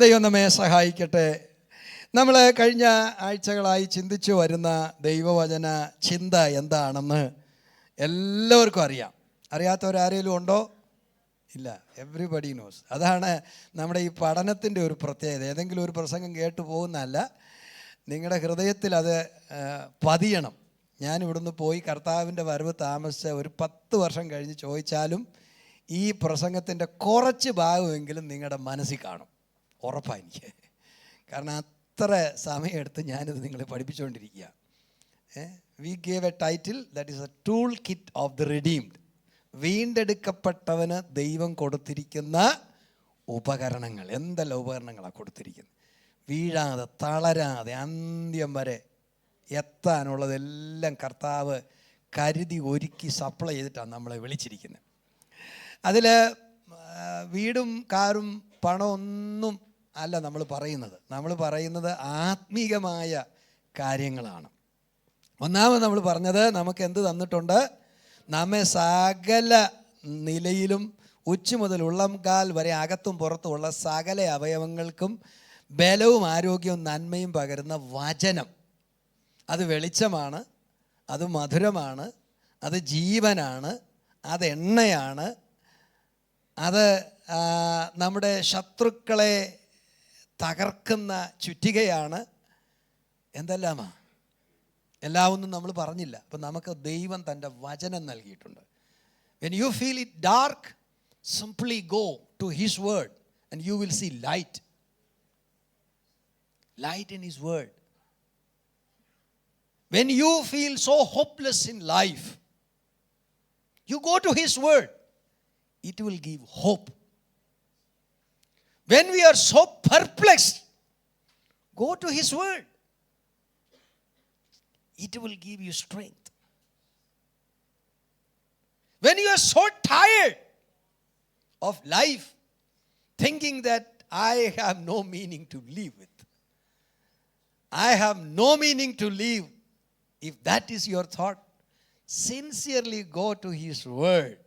ദൈവം നമ്മെ സഹായിക്കട്ടെ. നമ്മൾ കഴിഞ്ഞ ആഴ്ചകളായി ചിന്തിച്ചു വരുന്ന ദൈവവചന ചിന്ത എന്താണെന്ന് എല്ലാവർക്കും അറിയാം. അറിയാത്തവരാരേലും ഉണ്ടോ? ഇല്ല, എവ്രിബഡി നോസ്. അതാണ് നമ്മുടെ ഈ പഠനത്തിൻ്റെ ഒരു പ്രത്യേകത. ഏതെങ്കിലും ഒരു പ്രസംഗം കേട്ടു പോകുന്നതല്ല, നിങ്ങളുടെ ഹൃദയത്തിൽ അത് പതിയണം. ഞാനിവിടുന്ന് പോയി കർത്താവിൻ്റെ വരവ് താമസിച്ച ഒരു 10 വർഷം കഴിഞ്ഞ് ചോദിച്ചാലും ഈ പ്രസംഗത്തിൻ്റെ കുറച്ച് ഭാഗമെങ്കിലും നിങ്ങളുടെ മനസ്സിൽ കാണും, ഉറപ്പാണ് എനിക്ക്. കാരണം അത്ര സമയമെടുത്ത് ഞാനിത് നിങ്ങളെ പഠിപ്പിച്ചുകൊണ്ടിരിക്കുക. We gave a title, that is a tool kit of the redeemed. വീണ്ടെടുക്കപ്പെട്ടവന് ദൈവം കൊടുത്തിരിക്കുന്ന ഉപകരണങ്ങൾ. എന്തെല്ലാം ഉപകരണങ്ങളാണ് കൊടുത്തിരിക്കുന്നത്. വീഴാതെ തളരാതെ അന്ത്യം വരെ എത്താനുള്ളതെല്ലാം കർത്താവ് കരുതി ഒരുക്കി സപ്ലൈ ചെയ്തിട്ടാണ് നമ്മളെ വിളിച്ചിരിക്കുന്നത്. അതിൽ വീടും കാറും പണമൊന്നും അല്ല നമ്മൾ പറയുന്നത് ആത്മീകമായ കാര്യങ്ങളാണ്. ഒന്നാമത് നമ്മൾ പറഞ്ഞത്, നമുക്ക് എന്ത് തന്നിട്ടുണ്ട്? നമ്മെ സകല നിലയിലും ഉച്ച മുതൽ ഉള്ളംകാൽ വരെ അകത്തും പുറത്തുമുള്ള സകല അവയവങ്ങൾക്കും ബലവും ആരോഗ്യവും നന്മയും പകരുന്ന വചനം. അത് വെളിച്ചമാണ്, അത് മധുരമാണ്, അത് ജീവനാണ്, അത് എണ്ണയാണ്, അത് നമ്മുടെ ശത്രുക്കളെ തകർക്കുന്ന ചുറ്റികയാണ്. എന്തെല്ലാമാ? എല്ലാവൊന്നും നമ്മൾ പറഞ്ഞില്ല. അപ്പം നമുക്ക് ദൈവം തൻ്റെ വചനം നൽകിയിട്ടുണ്ട്. When you feel it dark, simply go to his word and you will see light. Light in His word. When you feel so hopeless in life, you go to His word. It will give hope. When we are so perplexed, go to His word. It will give you strength. When you are so tired of life, thinking that I have no meaning to live with, I have no meaning to live, if that is your thought, sincerely go to His word.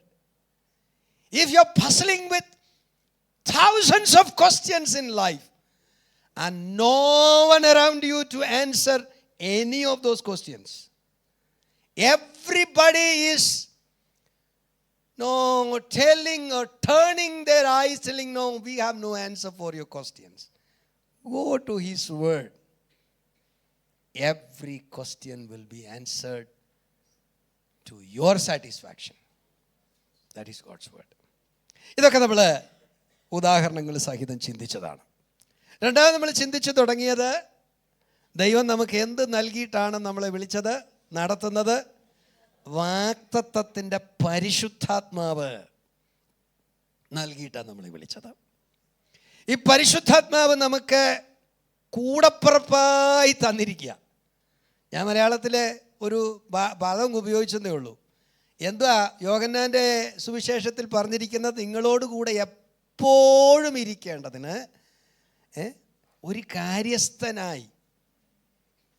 If you're puzzling with thousands of questions in life and no one around you to answer any of those questions, everybody is telling or turning their eyes, telling, no, we have no answer for your questions. Go to His word. Every question will be answered to your satisfaction. That is God's word. ഇതൊക്കെ നമ്മൾ ഉദാഹരണങ്ങൾ സഹിതം ചിന്തിച്ചതാണ്. രണ്ടാമത് നമ്മൾ ചിന്തിച്ചു തുടങ്ങിയത്, ദൈവം നമുക്ക് എന്ത് നൽകിയിട്ടാണ് നമ്മളെ വിളിച്ചത്, നടത്തുന്നത്? വാഗ്ദത്തത്തിൻ്റെ പരിശുദ്ധാത്മാവ് നൽകിയിട്ടാണ് നമ്മളെ വിളിച്ചത്. ഈ പരിശുദ്ധാത്മാവ് നമുക്ക് കൂടപ്പിറപ്പായി തന്നിരിക്കുക. ഞാൻ മലയാളത്തിലെ ഒരു പദം ഉപയോഗിച്ചതേ ഉള്ളൂ. എന്താ യോഹന്നാൻ്റെ സുവിശേഷത്തിൽ പറഞ്ഞിരിക്കുന്നത്? നിങ്ങളോട് കൂടെ എപ്പോഴും ഇരിക്കേണ്ടതിന്, ഒരു കാര്യസ്ഥനായി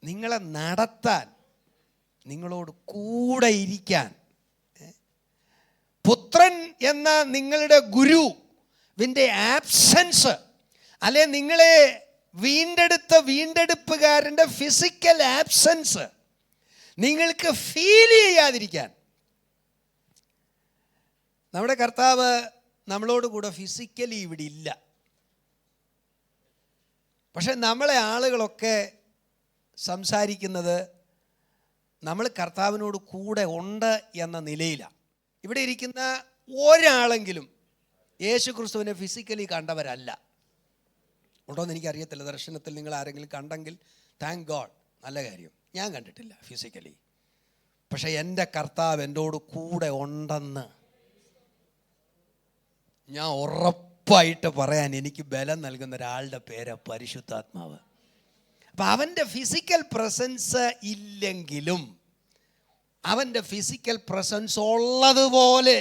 നിങ്ങളെ നടത്താൻ, നിങ്ങളോട് കൂടെ ഇരിക്കാൻ, പുത്രൻ എന്ന നിങ്ങളുടെ ഗുരുവിൻ്റെ ആബ്സെൻസ്, അല്ലെ നിങ്ങളെ വീണ്ടെടുപ്പുകാരൻ്റെ ഫിസിക്കൽ ആബ്സെൻസ് നിങ്ങൾക്ക് ഫീൽ ചെയ്യാതിരിക്കാൻ, നമ്മുടെ കർത്താവ് നമ്മളോട് കൂടെ ഫിസിക്കലി ഇവിടെ ഇല്ല. പക്ഷെ നമ്മളെ ആളുകളൊക്കെ സംസാരിക്കുന്നത് നമ്മൾ കർത്താവിനോട് കൂടെ ഉണ്ട് എന്ന നിലയിലാണ്. ഇവിടെ ഇരിക്കുന്ന ഒരാളെങ്കിലും യേശു ക്രിസ്തുവിനെ ഫിസിക്കലി കണ്ടവരല്ല. ഉണ്ടോയെന്ന് എനിക്കറിയത്തില്ല. ദർശനത്തിൽ നിങ്ങൾ ആരെങ്കിലും കണ്ടെങ്കിൽ താങ്ക് ഗോഡ്, നല്ല കാര്യം. ഞാൻ കണ്ടിട്ടില്ല ഫിസിക്കലി. പക്ഷെ എൻ്റെ കർത്താവ് എന്നോട് കൂടെ ഉണ്ടെന്ന് ഞാൻ ഉറപ്പായിട്ട് പറയാൻ എനിക്ക് ബലം നൽകുന്ന ഒരാളുടെ പേര് പരിശുദ്ധാത്മാവ്. അപ്പം അവൻ്റെ ഫിസിക്കൽ പ്രസൻസ് ഇല്ലെങ്കിലും അവൻ്റെ ഫിസിക്കൽ പ്രസൻസ് ഉള്ളതുപോലെ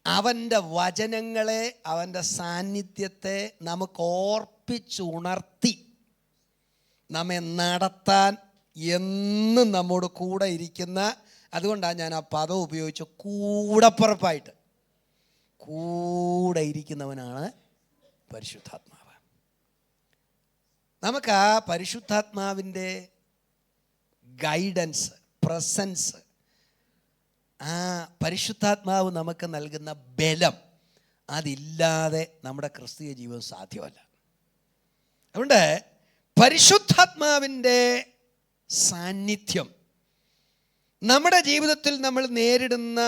അവൻ്റെ വചനങ്ങളെ, അവൻ്റെ സാന്നിധ്യത്തെ നമുക്ക് ഓർപ്പിച്ചുണർത്തി നമ്മെ നടത്താൻ എന്നും നമ്മോട് കൂടെ ഇരിക്കുന്ന, അതുകൊണ്ടാണ് ഞാൻ ആ പദം ഉപയോഗിച്ച് കൂടപ്പിറപ്പായിട്ട്. കൂടെ ഇരിക്കുന്നവനാണ് പരിശുദ്ധാത്മാവ്. നമുക്ക് ആ പരിശുദ്ധാത്മാവിൻ്റെ ഗൈഡൻസ്, പ്രസൻസ്, ആ പരിശുദ്ധാത്മാവ് നമുക്ക് നൽകുന്ന ബലം, അതില്ലാതെ നമ്മുടെ ക്രിസ്തീയ ജീവിതം സാധ്യമല്ല. അതുകൊണ്ട് പരിശുദ്ധാത്മാവിൻ്റെ സാന്നിധ്യം നമ്മുടെ ജീവിതത്തിൽ നമ്മൾ നേരിടുന്ന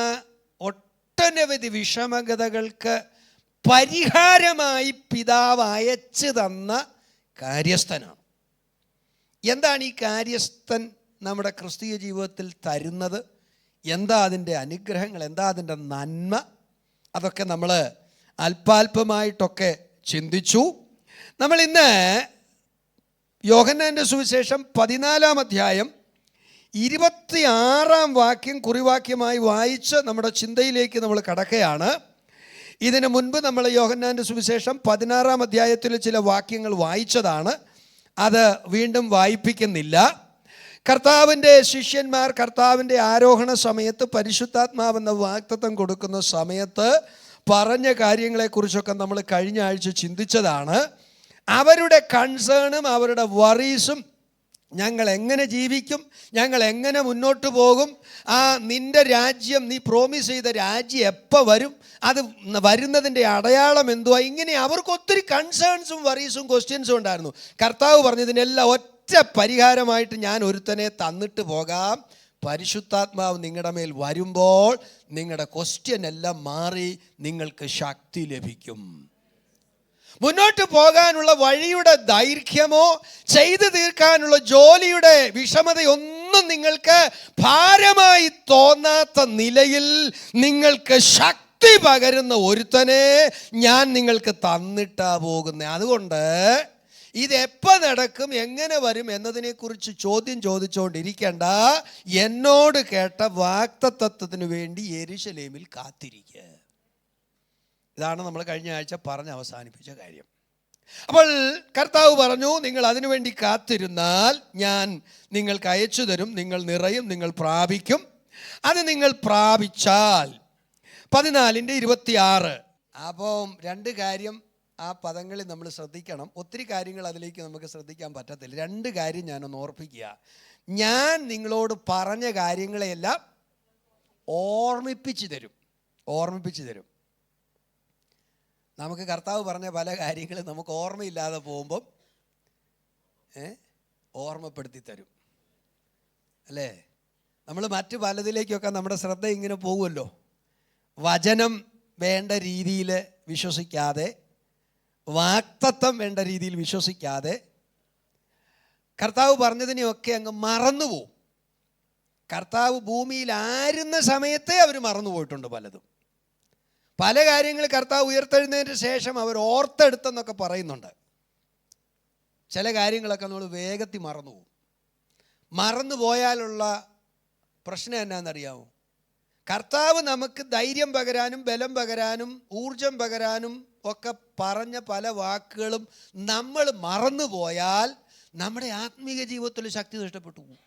ഒട്ടനവധി വിഷമതകൾക്ക് പരിഹാരമായി പിതാവ് അയച്ചു തന്ന കാര്യസ്ഥനാണ്. എന്താണ് ഈ കാര്യസ്ഥൻ നമ്മുടെ ക്രിസ്തീയ ജീവിതത്തിൽ തരുന്നത്? എന്താ അതിൻ്റെ അനുഗ്രഹങ്ങൾ, എന്താ അതിൻ്റെ നന്മ? അതൊക്കെ നമ്മൾ അല്പാൽപമായിട്ടൊക്കെ ചിന്തിച്ചു. നമ്മൾ ഇന്ന് യോഹന്നാൻ്റെ സുവിശേഷം 14-ാം അധ്യായം 26-ാം വാക്യം കുറിവാക്യമായി വായിച്ച് നമ്മുടെ ചിന്തയിലേക്ക് നമ്മൾ കടക്കുകയാണ്. ഇതിനു മുൻപ് നമ്മൾ യോഹന്നാൻ്റെ സുവിശേഷം 16-ാം അധ്യായത്തിൽ ചില വാക്യങ്ങൾ വായിച്ചതാണ്. അത് വീണ്ടും വായിപ്പിക്കുന്നില്ല. കർത്താവിൻ്റെ ശിഷ്യന്മാർ കർത്താവിൻ്റെ ആരോഹണ സമയത്ത് പരിശുദ്ധാത്മാവെന്ന വാഗ്ദത്തം കൊടുക്കുന്ന സമയത്ത് പറഞ്ഞ കാര്യങ്ങളെക്കുറിച്ചൊക്കെ നമ്മൾ കഴിഞ്ഞ ആഴ്ച ചിന്തിച്ചതാണ്. അവരുടെ കൺസേണും അവരുടെ വറീസും, ഞങ്ങൾ എങ്ങനെ ജീവിക്കും, ഞങ്ങൾ എങ്ങനെ മുന്നോട്ട് പോകും, നിൻ്റെ രാജ്യം, നീ പ്രോമിസ് ചെയ്ത രാജ്യം എപ്പോൾ വരും, അത് വരുന്നതിൻ്റെ അടയാളം എന്തുവാ, ഇങ്ങനെ അവർക്ക് ഒത്തിരി കൺസേൺസും വറീസും ക്വസ്റ്റ്യൻസും ഉണ്ടായിരുന്നു. കർത്താവ് പറഞ്ഞതിനെല്ലാം ഒറ്റ പരിഹാരമായിട്ട് ഞാൻ ഒരുത്തനെ തന്നിട്ട് പോകാം. പരിശുദ്ധാത്മാവ് നിങ്ങളുടെ മേൽ വരുമ്പോൾ നിങ്ങളുടെ ക്വസ്റ്റ്യൻ എല്ലാം മാറി നിങ്ങൾക്ക് ശക്തി ലഭിക്കും. മുന്നോട്ട് പോകാനുള്ള വഴിയുടെ ദൈർഘ്യമോ ചെയ്തു തീർക്കാനുള്ള ജോലിയുടെ വിഷമതയൊന്നും നിങ്ങൾക്ക് ഭാരമായി തോന്നാത്ത നിലയിൽ നിങ്ങൾക്ക് ശക്തി പകരുന്ന ഒരുത്തനെ ഞാൻ നിങ്ങൾക്ക് തന്നിട്ടാ പോകുന്നത്. അതുകൊണ്ട് ഇതെപ്പോൾ നടക്കും, എങ്ങനെ വരും എന്നതിനെക്കുറിച്ച് ചോദ്യം ചോദിച്ചുകൊണ്ടിരിക്കേണ്ട. എന്നോട് കേട്ട വാഗ്ദത്തത്തിന് വേണ്ടി യെരൂശലേമിൽ കാത്തിരിക്കുക. ഇതാണ് നമ്മൾ കഴിഞ്ഞ ആഴ്ച പറഞ്ഞ് അവസാനിപ്പിച്ച കാര്യം. അപ്പോൾ കർത്താവ് പറഞ്ഞു, നിങ്ങൾ അതിനുവേണ്ടി കാത്തിരുന്നാൽ ഞാൻ നിങ്ങൾക്ക് അയച്ചു തരും, നിങ്ങൾ നിറയും, നിങ്ങൾ പ്രാപിക്കും. അത് നിങ്ങൾ പ്രാപിച്ചാൽ 14:26. അപ്പം രണ്ട് കാര്യം ആ പദങ്ങളിൽ നമ്മൾ ശ്രദ്ധിക്കണം. ഒത്തിരി കാര്യങ്ങൾ അതിലേക്ക് നമുക്ക് ശ്രദ്ധിക്കാൻ പറ്റത്തില്ല. രണ്ട് കാര്യം ഞാനൊന്ന് ഓർപ്പിക്കുക. ഞാൻ നിങ്ങളോട് പറഞ്ഞ കാര്യങ്ങളെയെല്ലാം ഓർമ്മിപ്പിച്ചു തരും. നമുക്ക് കർത്താവ് പറഞ്ഞ പല കാര്യങ്ങളും നമുക്ക് ഓർമ്മയില്ലാതെ പോകുമ്പം ഓർമ്മപ്പെടുത്തി തരും, അല്ലേ? നമ്മൾ മറ്റു പലതിലേക്കൊക്കെ നമ്മുടെ ശ്രദ്ധ ഇങ്ങനെ പോകുമല്ലോ. വചനം വേണ്ട രീതിയിൽ വിശ്വസിക്കാതെ, വാഗ്ദത്തം വേണ്ട രീതിയിൽ വിശ്വസിക്കാതെ കർത്താവ് പറഞ്ഞതിനെയൊക്കെ അങ്ങ് മറന്നുപോകും. കർത്താവ് ഭൂമിയിൽ ആയിരുന്ന സമയത്തെ അവർ മറന്നുപോയിട്ടുണ്ട് പലതും. പല കാര്യങ്ങൾ കർത്താവ് ഉയർത്തെഴുന്നതിന് ശേഷം അവർ ഓർത്തെടുത്തെന്നൊക്കെ പറയുന്നുണ്ട്. ചില കാര്യങ്ങളൊക്കെ നമ്മൾ വേഗത്തിൽ മറന്നുപോകും. മറന്നുപോയാലുള്ള പ്രശ്നം എന്നാണെന്നറിയാമോ? കർത്താവ് നമുക്ക് ധൈര്യം പകരാനും ബലം പകരാനും ഊർജം പകരാനും ഒക്കെ പറഞ്ഞ പല വാക്കുകളും നമ്മൾ മറന്നുപോയാൽ നമ്മുടെ ആത്മീയ ജീവിതത്തിൽ ശക്തി നഷ്ടപ്പെട്ടു പോകും.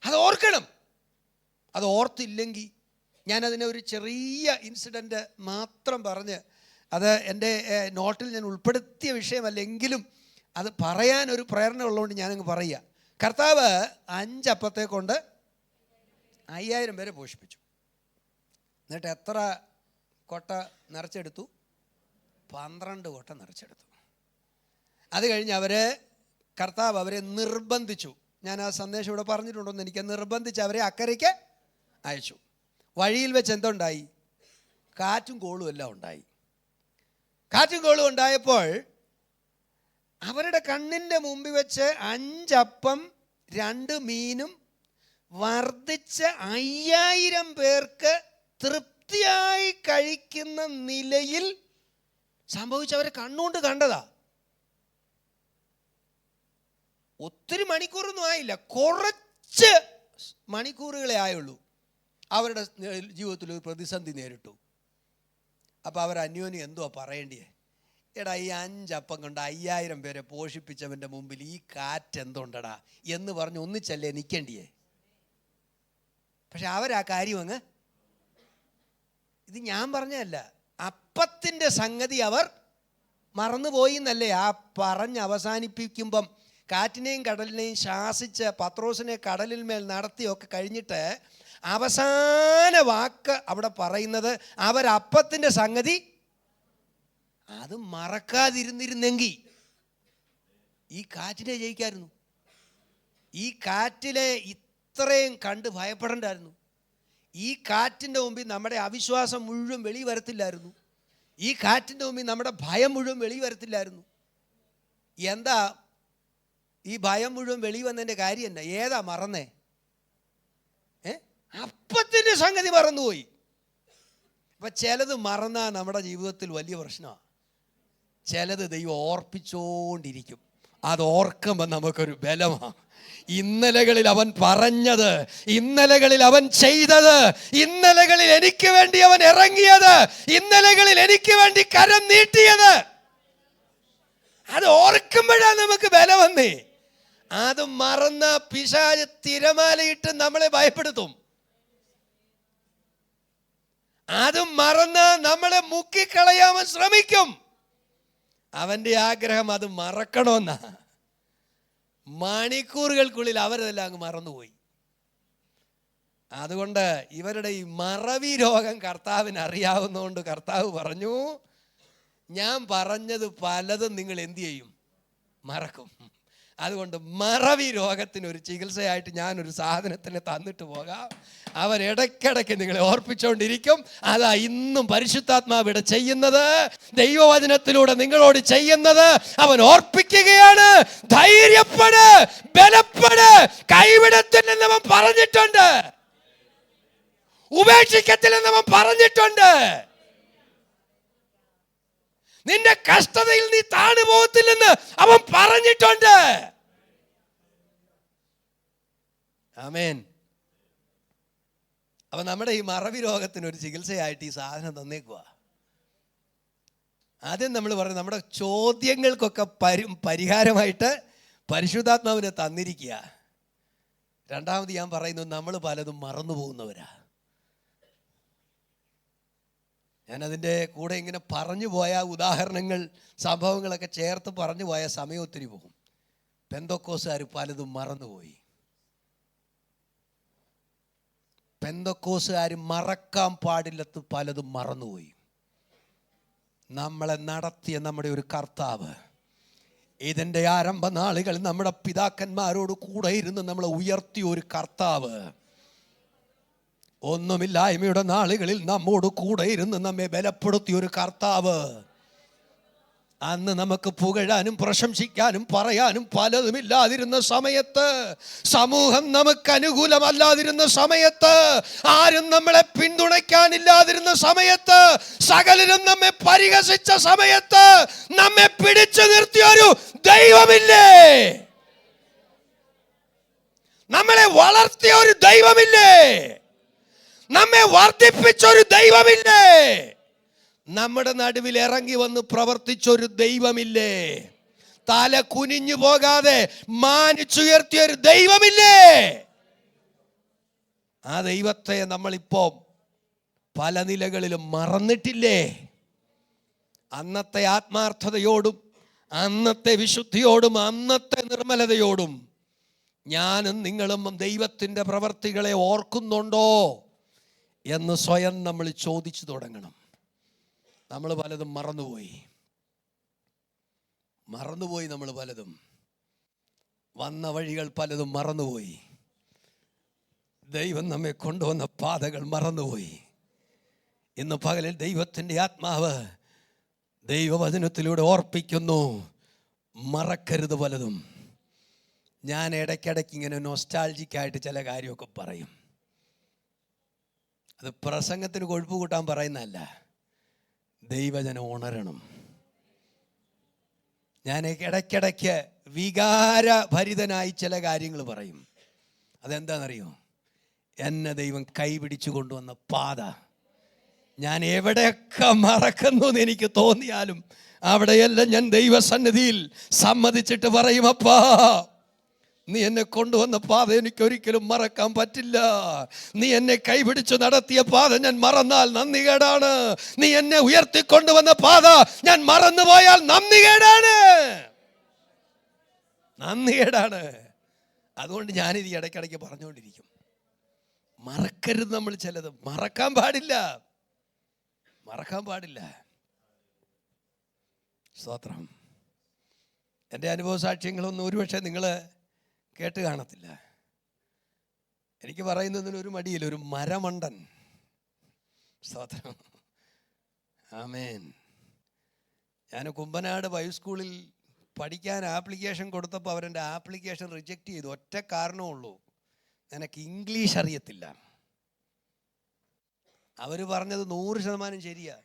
അത് ഓർക്കണം. അത് ഓർത്തില്ലെങ്കിൽ, ഞാനതിനെ ഒരു ചെറിയ ഇൻസിഡൻറ്റ് മാത്രം പറഞ്ഞ്, അത് എൻ്റെ നോട്ടിൽ ഞാൻ ഉൾപ്പെടുത്തിയ വിഷയമല്ലെങ്കിലും അത് പറയാനൊരു പ്രേരണ ഉള്ളതുകൊണ്ട് ഞാനങ്ങ് പറയുക. കർത്താവ് 5 അപ്പത്തെ കൊണ്ട് 5000 പേരെ പോഷിപ്പിച്ചു. എന്നിട്ട് എത്ര കൊട്ട നിറച്ചെടുത്തു? 12 കൊട്ട നിറച്ചെടുത്തു. അത് കഴിഞ്ഞ് കർത്താവ് അവരെ നിർബന്ധിച്ചു. ഞാൻ ആ സന്ദേശം ഇവിടെ പറഞ്ഞിട്ടുണ്ടോന്ന് എനിക്ക്, നിർബന്ധിച്ച് അവരെ അക്കരയ്ക്ക് അയച്ചു. വഴിയിൽ വെച്ച് എന്തുണ്ടായി? കാറ്റും കോളും എല്ലാം ഉണ്ടായി. കാറ്റും കോളും ഉണ്ടായപ്പോൾ അവരുടെ കണ്ണിൻ്റെ മുമ്പിൽ വെച്ച് 5 അപ്പം 2 മീനും വർദ്ധിച്ച് 5000 പേർക്ക് തൃപ്തിയായി കഴിക്കുന്ന നിലയിൽ സംഭവിച്ചവരെ കണ്ണുകൊണ്ട് കണ്ടതാ. ഒത്തിരി മണിക്കൂറൊന്നും ആയില്ല, കുറച്ച് മണിക്കൂറുകളെ ആയുള്ളൂ. അവരുടെ ജീവിതത്തിൽ ഒരു പ്രതിസന്ധി നേരിട്ടു. അപ്പോൾ അവർ അന്യോന്യം എന്തുവാ പറയേണ്ടിയേ? എടാ, ഈ 5 അപ്പം കൊണ്ട് 5000 പേരെ പോഷിപ്പിച്ചവൻ്റെ മുമ്പിൽ ഈ കാറ്റ് എന്തുണ്ടടാ എന്ന് പറഞ്ഞ് ഒന്നിച്ചല്ലേ നിൽക്കേണ്ടിയേ? പക്ഷെ അവരാ കാര്യം ഇത് ഞാൻ പറഞ്ഞതല്ല, അപ്പത്തിൻ്റെ സംഗതി അവർ മറന്നുപോയി എന്നല്ലേ ആ പറഞ്ഞ് അവസാനിപ്പിക്കുമ്പം കാറ്റിനെയും കടലിനെയും ശാസിച്ച് പത്രോസിനെ കടലിൽ മേൽ നടത്തിയൊക്കെ കഴിഞ്ഞിട്ട് അവസാന വാക്ക് അവിടെ പറയുന്നത് അവരപ്പത്തിൻ്റെ സംഗതി അത് മറക്കാതിരുന്നിരുന്നെങ്കിൽ ഈ കാറ്റിനെ ജയിക്കായിരുന്നു. ഈ കാറ്റിലെ ഇത്രയും കണ്ട് ഭയപ്പെടേണ്ടായിരുന്നു. ഈ കാറ്റിൻ്റെ മുമ്പിൽ നമ്മുടെ അവിശ്വാസം മുഴുവൻ വെളി വരത്തില്ലായിരുന്നു. ഈ കാറ്റിൻ്റെ മുമ്പിൽ നമ്മുടെ ഭയം മുഴുവൻ വെളി വരത്തില്ലായിരുന്നു. എന്താ ഈ ഭയം മുഴുവൻ വെളി വന്നതിൻ്റെ കാര്യം എന്നാ? ഏതാ മറന്നേ? അപ്പത്തിൻ്റെ സംഗതി മറന്നുപോയി. അപ്പം ചിലത് മറന്നാൽ നമ്മുടെ ജീവിതത്തിൽ വലിയ പ്രശ്നമാണ്. ചിലത് ദൈവം ഓർപ്പിച്ചുകൊണ്ടിരിക്കും. അത് ഓർക്കുമ്പോൾ നമുക്കൊരു ബലമാണ്. ഇന്നലകളിൽ അവൻ പറഞ്ഞത്, ഇന്നലകളിൽ അവൻ ചെയ്തത്, ഇന്നലകളിൽ എനിക്ക് വേണ്ടി അവൻ ഇറങ്ങിയത്, ഇന്നലകളിൽ എനിക്ക് വേണ്ടി കരം നീട്ടിയത്, അത് ഓർക്കുമ്പോഴാണ് നമുക്ക് ബലം വന്നേ. അത് മറന്ന പിശാച് തിരമാലയിട്ട് നമ്മളെ ഭയപ്പെടുത്തും. അത് മറന്ന് നമ്മളെ മുക്കിക്കളയാൻ ശ്രമിക്കും. അവൻ്റെ ആഗ്രഹം അത് മറക്കണമെന്നാ. മണിക്കൂറുകൾക്കുള്ളിൽ അവരതെല്ലാം അങ്ങ് മറന്നുപോയി. അതുകൊണ്ട് ഇവരുടെ ഈ മറവി രോഗം കർത്താവിന് അറിയാവുന്നതുകൊണ്ട് കർത്താവ് പറഞ്ഞു, ഞാൻ പറഞ്ഞത് പലതും നിങ്ങൾ എന്തു ചെയ്യും? മറക്കും. അതുകൊണ്ട് മറവി രോഗത്തിനൊരു ചികിത്സയായിട്ട് ഞാനൊരു സാധനത്തിന് തന്നിട്ട് പോകാം. അവൻ ഇടയ്ക്കിടയ്ക്ക് നിങ്ങളെ ഓർപ്പിച്ചുകൊണ്ടിരിക്കും. അതാ ഇന്നും പരിശുദ്ധാത്മാവ് ഇവിടെ ചെയ്യുന്നത്, ദൈവവചനത്തിലൂടെ നിങ്ങളോട് ചെയ്യുന്നത്. അവൻ ഓർപ്പിക്കുകയാണ്, ധൈര്യപ്പെട്, ബലപ്പെട്, കൈവിടത്തില്ലെന്ന് അവൻ പറഞ്ഞിട്ടുണ്ട്, ഉപേക്ഷിക്കത്തില്ലെന്ന് അവൻ പറഞ്ഞിട്ടുണ്ട്, നിന്റെ കഷ്ടതയിൽ നീ താണു പോകത്തില്ലെന്ന് അവൻ പറഞ്ഞിട്ടുണ്ട്. ആമേൻ. അപ്പൊ നമ്മുടെ ഈ മറവി രോഗത്തിന് ഒരു ചികിത്സയായിട്ട് ഈ സാധനം തന്നേക്കുക. ആദ്യം നമ്മൾ പറഞ്ഞു നമ്മുടെ ചോദ്യങ്ങൾക്കൊക്കെ പരിഹാരമായിട്ട് പരിശുദ്ധാത്മാവിനെ തന്നിരിക്കുക. രണ്ടാമത് ഞാൻ പറയുന്നു, നമ്മൾ പലതും മറന്നു പോകുന്നവരാ. ഞാനതിൻ്റെ കൂടെ ഇങ്ങനെ പറഞ്ഞു പോയ ഉദാഹരണങ്ങൾ, സംഭവങ്ങളൊക്കെ ചേർത്ത് പറഞ്ഞു പോയ സമയം ഒത്തിരി പോകും. പെന്തക്കോസുകാർ പലതും മറന്നുപോയി. പെന്തക്കോസുകാർ മറക്കാൻ പാടില്ലത്ത് പലതും മറന്നുപോയി. നമ്മളെ നടത്തിയ നമ്മുടെ ഒരു കർത്താവ്, ഇതിൻ്റെ ആരംഭ നാളുകളിൽ നമ്മുടെ പിതാക്കന്മാരോട് കൂടെ ഇരുന്ന് നമ്മളെ ഉയർത്തിയ ഒരു കർത്താവ്, ഒന്നുമില്ലായ്മയുടെ നാളുകളിൽ നമ്മോട് കൂടെ ഇരുന്ന് നമ്മെ ബലപ്പെടുത്തിയ ഒരു കർത്താവ്, അന്ന് നമുക്ക് പുകഴാനും പ്രശംസിക്കാനും പറയാനും പലതുമില്ലാതിരുന്ന സമയത്ത്, സമൂഹം നമുക്ക് അനുകൂലമല്ലാതിരുന്ന സമയത്ത്, ആരും നമ്മളെ പിന്തുണയ്ക്കാനില്ലാതിരുന്ന സമയത്ത്, സകലരും നമ്മെ പരിഹസിച്ച സമയത്ത് നമ്മെ പിടിച്ചു നിർത്തിയ ഒരു ദൈവമില്ലേ? നമ്മളെ വളർത്തിയ ഒരു ദൈവമില്ലേ? നമ്മെ വർദ്ധിപ്പിച്ചൊരു ദൈവമില്ലേ? നമ്മുടെ നടുവിൽ ഇറങ്ങി വന്ന് പ്രവർത്തിച്ചൊരു ദൈവമില്ലേ? തല കുനിഞ്ഞു പോകാതെ മാനിച്ചുയർത്തിയൊരു ദൈവമില്ലേ? ആ ദൈവത്തെ നമ്മളിപ്പോ പല നിലകളിലും മറന്നിട്ടില്ലേ? അന്നത്തെ ആത്മാർത്ഥതയോടും അന്നത്തെ വിശുദ്ധിയോടും അന്നത്തെ നിർമ്മലതയോടും ഞാനും നിങ്ങളും ദൈവത്തിൻ്റെ പ്രവർത്തികളെ ഓർക്കുന്നുണ്ടോ എന്ന് സ്വയം നമ്മൾ ചോദിച്ചു തുടങ്ങണം. നമ്മൾ പലതും മറന്നുപോയി. നമ്മൾ പലതും വന്ന വഴികൾ പലതും മറന്നുപോയി. ദൈവം നമ്മെ കൊണ്ടുവന്ന പാതകൾ മറന്നുപോയി. ഇന്ന് പകലിൽ ദൈവത്തിൻ്റെ ആത്മാവ് ദൈവവചനത്തിലൂടെ ഓർപ്പിക്കുന്നു, മറക്കരുത് പലതും. ഞാൻ ഇടയ്ക്കിടയ്ക്ക് ഇങ്ങനെ നൊസ്റ്റാൾജിക്കായിട്ട് ചില കാര്യമൊക്കെ പറയും. അത് പ്രസംഗത്തിന് കൊഴുപ്പ് കൂട്ടാൻ പറയുന്നതല്ല, ദൈവജനം ഉണരണം. ഞാൻ ഇടയ്ക്കിടയ്ക്ക് വികാരഭരിതനായി ചില കാര്യങ്ങൾ പറയും. അതെന്താണെന്നറിയോ? എന്നെ ദൈവം കൈപിടിച്ചു കൊണ്ടുവന്ന പാത ഞാൻ എവിടെയൊക്കെ മറക്കുന്നു എന്ന് എനിക്ക് തോന്നിയാലും അവിടെയെല്ലാം ഞാൻ ദൈവസന്നിധിയിൽ സമ്മതിച്ചിട്ട് പറയും, അപ്പാ നീ എന്നെ കൊണ്ടുവന്ന പാത എനിക്ക് ഒരിക്കലും മറക്കാൻ പറ്റില്ല. നീ എന്നെ കൈപിടിച്ചു നടത്തിയ പാത ഞാൻ മറന്നാൽ നന്ദികേടാണ്. നീ എന്നെ ഉയർത്തിക്കൊണ്ടുവന്ന പാത ഞാൻ മറന്നുപോയാൽ നന്ദികേടാണ്. അതുകൊണ്ട് ഞാനിത് ഇടയ്ക്കിടയ്ക്ക് പറഞ്ഞുകൊണ്ടിരിക്കും, മറക്കരുത്. നമ്മൾ ചിലത് മറക്കാൻ പാടില്ല. സ്തോത്രം. എൻ്റെ അനുഭവ സാക്ഷ്യങ്ങളൊന്നും ഒരുപക്ഷെ നിങ്ങൾ കേട്ട് കാണത്തില്ല. എനിക്ക് പറയുന്നതിന് ഒരു മടിയില്ല, ഒരു മരമണ്ടൻ. സ്തോത്രം. ആമേൻ. ഞാൻ കുമ്പനാട് ബൈബിൾ സ്കൂളിൽ പഠിക്കാൻ ആപ്ലിക്കേഷൻ കൊടുത്തപ്പോൾ അവരെൻ്റെ ആപ്ലിക്കേഷൻ റിജക്റ്റ് ചെയ്തു. ഒറ്റ കാരണമേ ഉള്ളൂ, എനിക്ക് ഇംഗ്ലീഷ് അറിയത്തില്ല. അവർ പറഞ്ഞത് 100% ശരിയാ.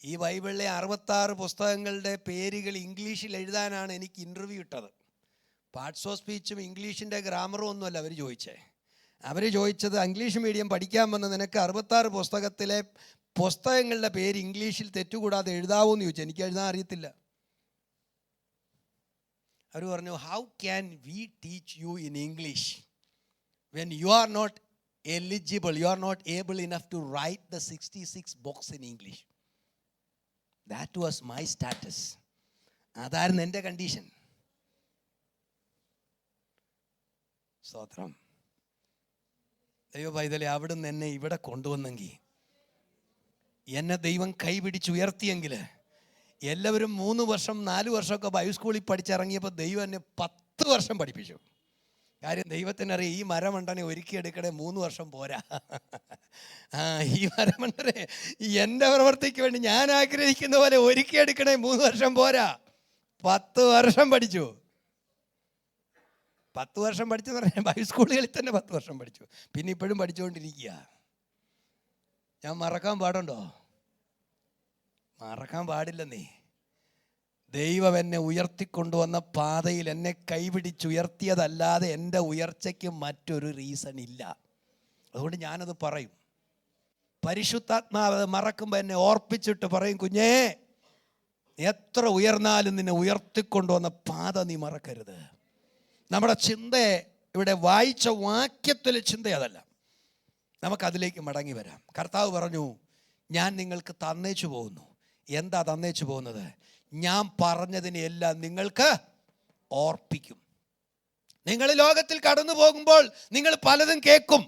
ഈ ബൈബിളിലെ 66 പുസ്തകങ്ങളുടെ പേരുകൾ ഇംഗ്ലീഷിൽ എഴുതാനാണ് എനിക്ക് ഇൻ്റർവ്യൂ ഇട്ടത്. പാർട്സ് ഓഫ് സ്പീച്ചും ഇംഗ്ലീഷിൻ്റെ ഗ്രാമറും ഒന്നുമല്ല അവർ ചോദിച്ചത്. അവർ ചോദിച്ചത്, ഇംഗ്ലീഷ് മീഡിയം പഠിക്കാൻ വന്ന നിനക്ക് 66 പുസ്തകത്തിലെ പുസ്തകങ്ങളുടെ പേര് ഇംഗ്ലീഷിൽ തെറ്റുകൂടാതെ എഴുതാവോ എന്ന് ചോദിച്ചു. എനിക്ക് എഴുതാൻ അറിയത്തില്ല. അവർ പറഞ്ഞു, how can we teach you in English when you are not eligible, you are not able enough to write the 66 books in English. That was my status. അതായിരുന്നു എൻ്റെ കണ്ടീഷൻ. സ്തോത്രം. ദൈവ പൈതലേ, അവിടുന്ന് എന്നെ ഇവിടെ കൊണ്ടുവന്നെങ്കിൽ, എന്നെ ദൈവം കൈപിടിച്ചുയർത്തിയെങ്കിൽ, എല്ലാവരും 3 വർഷം 4 വർഷമൊക്കെ ബൈബിൾ സ്കൂളിൽ പഠിച്ചിറങ്ങിയപ്പോൾ ദൈവം എന്നെ 10 വർഷം പഠിപ്പിച്ചു. കാര്യം ദൈവത്തിനറിയാം, ഈ മരമണ്ടനെ ഒരുക്കിയെടുക്കണേ 3 വർഷം പോരാ. ഈ മരമണ്ടനെ എൻ്റെ പ്രവൃത്തിക്ക് വേണ്ടി ഞാൻ ആഗ്രഹിക്കുന്ന പോലെ ഒരുക്കിയെടുക്കണേ 3 വർഷം പോരാ, 10 വർഷം പഠിച്ചു. 10 വർഷം പഠിച്ചെന്ന് പറഞ്ഞാൽ ബൈബിൾ സ്കൂളുകളിൽ തന്നെ 10 വർഷം പഠിച്ചു. പിന്നെ ഇപ്പോഴും പഠിച്ചുകൊണ്ടിരിക്കുക. ഞാൻ മറക്കാൻ പാടുണ്ടോ? മറക്കാൻ പാടില്ലെന്നേ. ദൈവം എന്നെ ഉയർത്തിക്കൊണ്ടുവന്ന പാതയിൽ എന്നെ കൈപിടിച്ചുയർത്തിയതല്ലാതെ എൻ്റെ ഉയർച്ചയ്ക്ക് മറ്റൊരു റീസൺ ഇല്ല. അതുകൊണ്ട് ഞാനത് പറയും. പരിശുദ്ധാത്മാവ് മറക്കുമ്പോൾ എന്നെ ഓർപ്പിച്ചിട്ട് പറയും, കുഞ്ഞേ, എത്ര ഉയർന്നാലും നിന്നെ ഉയർത്തിക്കൊണ്ടുവന്ന പാത നീ മറക്കരുത്. നമ്മുടെ ചിന്ത ഇവിടെ വായിച്ച വാക്യത്തിലെ ചിന്ത അതല്ല. നമുക്കതിലേക്ക് മടങ്ങി വരാം. കർത്താവ് പറഞ്ഞു, ഞാൻ നിങ്ങൾക്ക് തന്നേച്ചു പോകുന്നു. എന്താ തന്നേച്ചു പോകുന്നത്? ഞാൻ പറഞ്ഞതിനെല്ലാം നിങ്ങൾക്ക് ഓർപ്പിക്കും. നിങ്ങൾ ലോകത്തിൽ കടന്നു പോകുമ്പോൾ നിങ്ങൾ പലതും കേൾക്കും.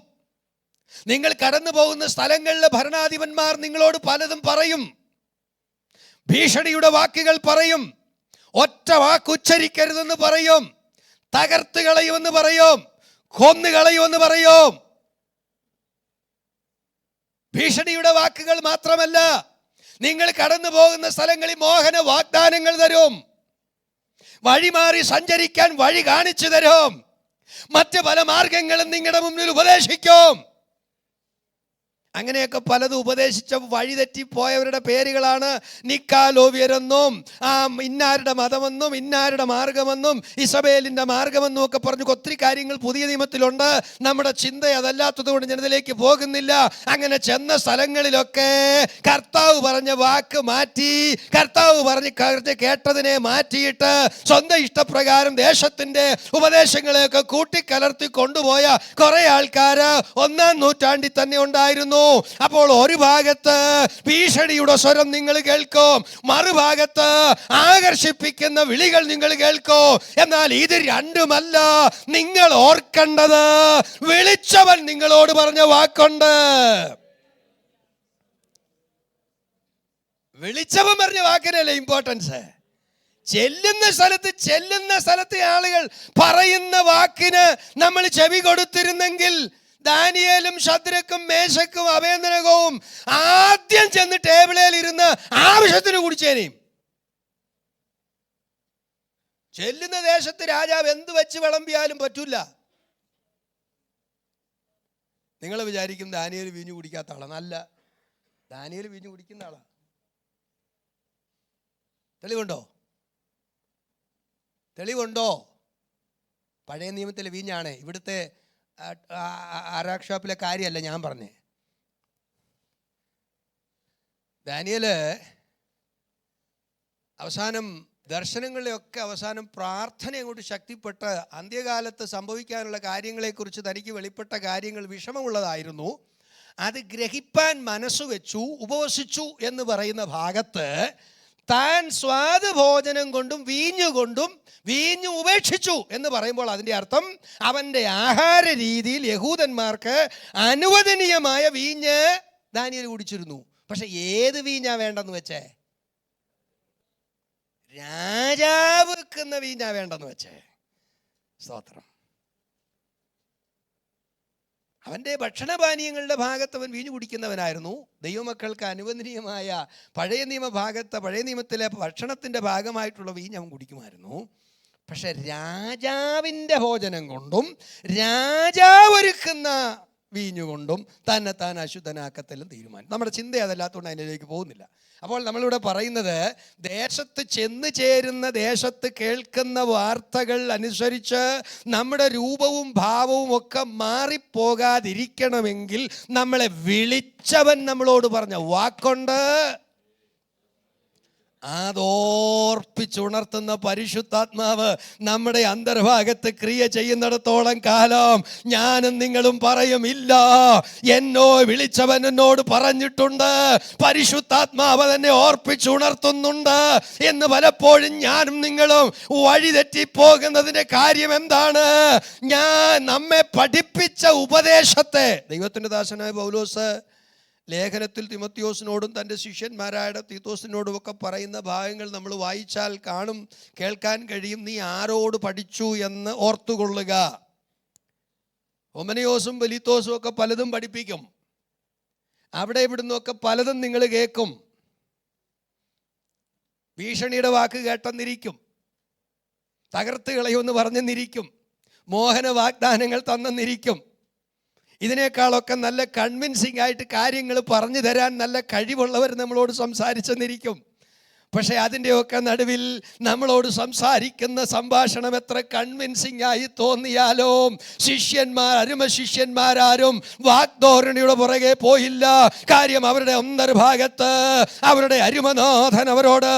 നിങ്ങൾ കടന്നു പോകുന്ന സ്ഥലങ്ങളിലെ ഭരണാധിപന്മാർ നിങ്ങളോട് പലതും പറയും. ഭീഷണിയുടെ വാക്കുകൾ പറയും. ഒറ്റ വാക്ക് ഉച്ചരിക്കരുതെന്ന് പറയും. തകർത്ത് കളയുമെന്ന് പറയും. കൊന്നുകളയുമെന്ന് പറയും. ഭീഷണിയുടെ വാക്കുകൾ മാത്രമല്ല, നിങ്ങൾ കടന്നു പോകുന്ന സ്ഥലങ്ങളിൽ മോഹന വാഗ്ദാനങ്ങൾ തരും. വഴിമാറി സഞ്ചരിക്കാൻ വഴി കാണിച്ചു തരും. മറ്റ് പല മാർഗങ്ങളും നിങ്ങളുടെ മുന്നിൽ ഉപദേശിക്കും. അങ്ങനെയൊക്കെ പലതും ഉപദേശിച്ച വഴിതെറ്റിപ്പോയവരുടെ പേരുകളാണ് നിക്കാലോവ്യരെന്നും ഇന്നാരുടെ മതമെന്നും ഇന്നാരുടെ മാർഗമെന്നും ഇസബേലിൻ്റെ മാർഗമെന്നും ഒക്കെ പറഞ്ഞു ഒത്തിരി കാര്യങ്ങൾ പുതിയ നിയമത്തിലുണ്ട്. നമ്മുടെ ചിന്ത അതല്ലാത്തത് കൊണ്ട് ഞാനതിലേക്ക് പോകുന്നില്ല. അങ്ങനെ ചെന്ന സ്ഥലങ്ങളിലൊക്കെ കർത്താവ് പറഞ്ഞ വാക്ക് മാറ്റി, കർത്താവ് പറഞ്ഞ് കേട്ടതിനെ മാറ്റിയിട്ട് സ്വന്തം ഇഷ്ടപ്രകാരം ദേശത്തിൻ്റെ ഉപദേശങ്ങളെയൊക്കെ കൂട്ടിക്കലർത്തി കൊണ്ടുപോയ കുറെ ആൾക്കാർ 1-ാം നൂറ്റാണ്ടിൽ തന്നെ ഉണ്ടായിരുന്നു. അപ്പോൾ ഒരു ഭാഗത്ത് ഭീഷണിയുടെ സ്വരം നിങ്ങൾ കേൾക്കും, മറുഭാഗത്ത് ആകർഷിപ്പിക്കുന്ന വിളികൾ നിങ്ങൾ കേൾക്കും. എന്നാൽ ഇത് രണ്ടുമല്ല നിങ്ങൾ ഓർക്കേണ്ടത്. വിളിച്ചവൻ നിങ്ങളോട് പറഞ്ഞ വാക്കുണ്ട്. വിളിച്ചവൻ പറഞ്ഞ വാക്കിനല്ലേ ഇമ്പോർട്ടൻസ്. ചെല്ലുന്ന സ്ഥലത്തെ ആളുകൾ പറയുന്ന വാക്കിന് നമ്മൾ ചെവി കൊടുത്തിരുന്നെങ്കിൽ ദാനിയേലും ശദ്രക്കും മേശക്കും അബേദ്നെഗോവും ആദ്യം ചെന്ന് ടേബിളിൽ ഇരുന്ന് ആവശ്യത്തിന് കുടിച്ചേനെയും. ചെല്ലുന്ന ദേശത്ത് രാജാവ് എന്ത് വെച്ച് വിളമ്പിയാലും പറ്റൂല. നിങ്ങൾ വിചാരിക്കും ദാനിയേൽ വീഞ്ഞു കുടിക്കാത്ത ആളാണ്. അല്ല, ദാനിയേൽ വീഞ്ഞു കുടിക്കുന്ന ആളാ. തെളിവുണ്ടോ? പഴയ നിയമത്തിലെ വീഞ്ഞാണ്. ഇവിടുത്തെ ആരാക് ഷോപ്പിലെ കാര്യമല്ല ഞാൻ പറഞ്ഞേ. ദാനിയേൽ അവസാനം ദർശനങ്ങളിലൊക്കെ അവസാനം പ്രാർത്ഥന അങ്ങോട്ട് ശക്തിപ്പെട്ട് അന്ത്യകാലത്ത് സംഭവിക്കാനുള്ള കാര്യങ്ങളെക്കുറിച്ച് തനിക്ക് വെളിപ്പെട്ട കാര്യങ്ങൾ വിഷമമുള്ളതായിരുന്നു. അത് ഗ്രഹിപ്പാൻ മനസ്സു വെച്ചു, ഉപവസിച്ചു എന്ന് പറയുന്ന ഭാഗത്ത് താൻ സ്വാദുഭോജനം കൊണ്ടും വീഞ്ഞുകൊണ്ടും വീഞ്ഞു ഉപേക്ഷിച്ചു എന്ന് പറയുമ്പോൾ അതിൻ്റെ അർത്ഥം അവൻ്റെ ആഹാര രീതിയിൽ യഹൂദന്മാർക്ക് അനുവദനീയമായ വീഞ്ഞ് ദാനിയേൽ കുടിച്ചിരുന്നു. പക്ഷെ ഏത് വീഞ്ഞാ വേണ്ടെന്ന് വെച്ചേ? രാജാവ് വെക്കുന്ന വീഞ്ഞാ വേണ്ടെന്ന് വെച്ചേ. സ്തോത്രം. അവൻ്റെ ഭക്ഷണപാനീയങ്ങളുടെ ഭാഗത്ത് അവൻ വീഞ്ഞു കുടിക്കുന്നവനായിരുന്നു. ദൈവമക്കൾക്ക് അനുവദനീയമായ പഴയ നിയമത്തിലെ ഭക്ഷണത്തിൻ്റെ ഭാഗമായിട്ടുള്ള വീഞ്ഞ് അവൻ കുടിക്കുമായിരുന്നു. പക്ഷെ രാജാവിൻ്റെ ഭോജനം കൊണ്ടും രാജാവ് ഒരുക്കുന്ന വീഞ്ഞുകൊണ്ടും തന്നെ താൻ അശുദ്ധനാക്കത്തിലും തീരുമാനം. നമ്മുടെ ചിന്ത അതല്ലാത്തതുകൊണ്ട് അതിലേക്ക് പോകുന്നില്ല. അപ്പോൾ നമ്മളിവിടെ പറയുന്നത്, ദേശത്ത് ചെന്ന് ചേരുന്ന, ദേശത്ത് കേൾക്കുന്ന വാർത്തകൾ അനുസരിച്ച് നമ്മുടെ രൂപവും ഭാവവും ഒക്കെ മാറിപ്പോകാതിരിക്കണമെങ്കിൽ നമ്മളെ വിളിച്ചവൻ നമ്മളോട് പറഞ്ഞ വാക്കുണ്ട്. അതോർപ്പിച്ചുണർത്തുന്ന പരിശുദ്ധാത്മാവ് നമ്മുടെ അന്തർഭാഗത്ത് ക്രിയ ചെയ്യുന്നിടത്തോളം കാലം ഞാനും നിങ്ങളും പറയും, ഇല്ല, എന്നോ വിളിച്ചവൻ എന്നോട് പറഞ്ഞിട്ടുണ്ട്, പരിശുദ്ധാത്മാവ് തന്നെ ഓർപ്പിച്ചുണർത്തുന്നുണ്ട് എന്ന്. പലപ്പോഴും ഞാനും നിങ്ങളും വഴിതെറ്റിപ്പോകുന്നതിൻ്റെ കാര്യം എന്താണ്? നമ്മെ പഠിപ്പിച്ച ഉപദേശത്തെ, ദൈവത്തിൻ്റെ ദാസനായ പൗലോസ് ലേഖനത്തിൽ തിമോത്തിയോസിനോടും തൻ്റെ ശിഷ്യന്മാരായ തീത്തോസിനോടും ഒക്കെ പറയുന്ന ഭാഗങ്ങൾ നമ്മൾ വായിച്ചാൽ കാണും, കേൾക്കാൻ കഴിയും. നീ ആരോട് പഠിച്ചു എന്ന് ഓർത്തുകൊള്ളുക. ഹൊമനയോസും ബലിത്തോസും ഒക്കെ പലതും പഠിപ്പിക്കും. അവിടെ ഇവിടുന്നൊക്കെ പലതും നിങ്ങൾ കേൾക്കും. ഭീഷണിയുടെ വാക്ക് കേട്ടെന്നിരിക്കും, തകർത്ത് കളയുമെന്ന് പറഞ്ഞെന്നിരിക്കും, മോഹന വാഗ്ദാനങ്ങൾ തന്നെന്നിരിക്കും. ഇതിനേക്കാളൊക്കെ നല്ല കൺവിൻസിങ് ആയിട്ട് കാര്യങ്ങൾ പറഞ്ഞു തരാൻ നല്ല കഴിവുള്ളവർ നമ്മളോട് സംസാരിച്ചെന്നിരിക്കും. പക്ഷേ അതിൻ്റെയൊക്കെ നടുവിൽ നമ്മളോട് സംസാരിക്കുന്ന സംഭാഷണം എത്ര കൺവിൻസിങ് ആയി തോന്നിയാലും അരുമ ശിഷ്യന്മാരാരും വാഗ്ദോരണിയുടെ പുറകെ പോയില്ല. കാര്യം അവരുടെ അന്തർഭാഗത്ത് അവരുടെ അരുമനാഥൻ അവരോട്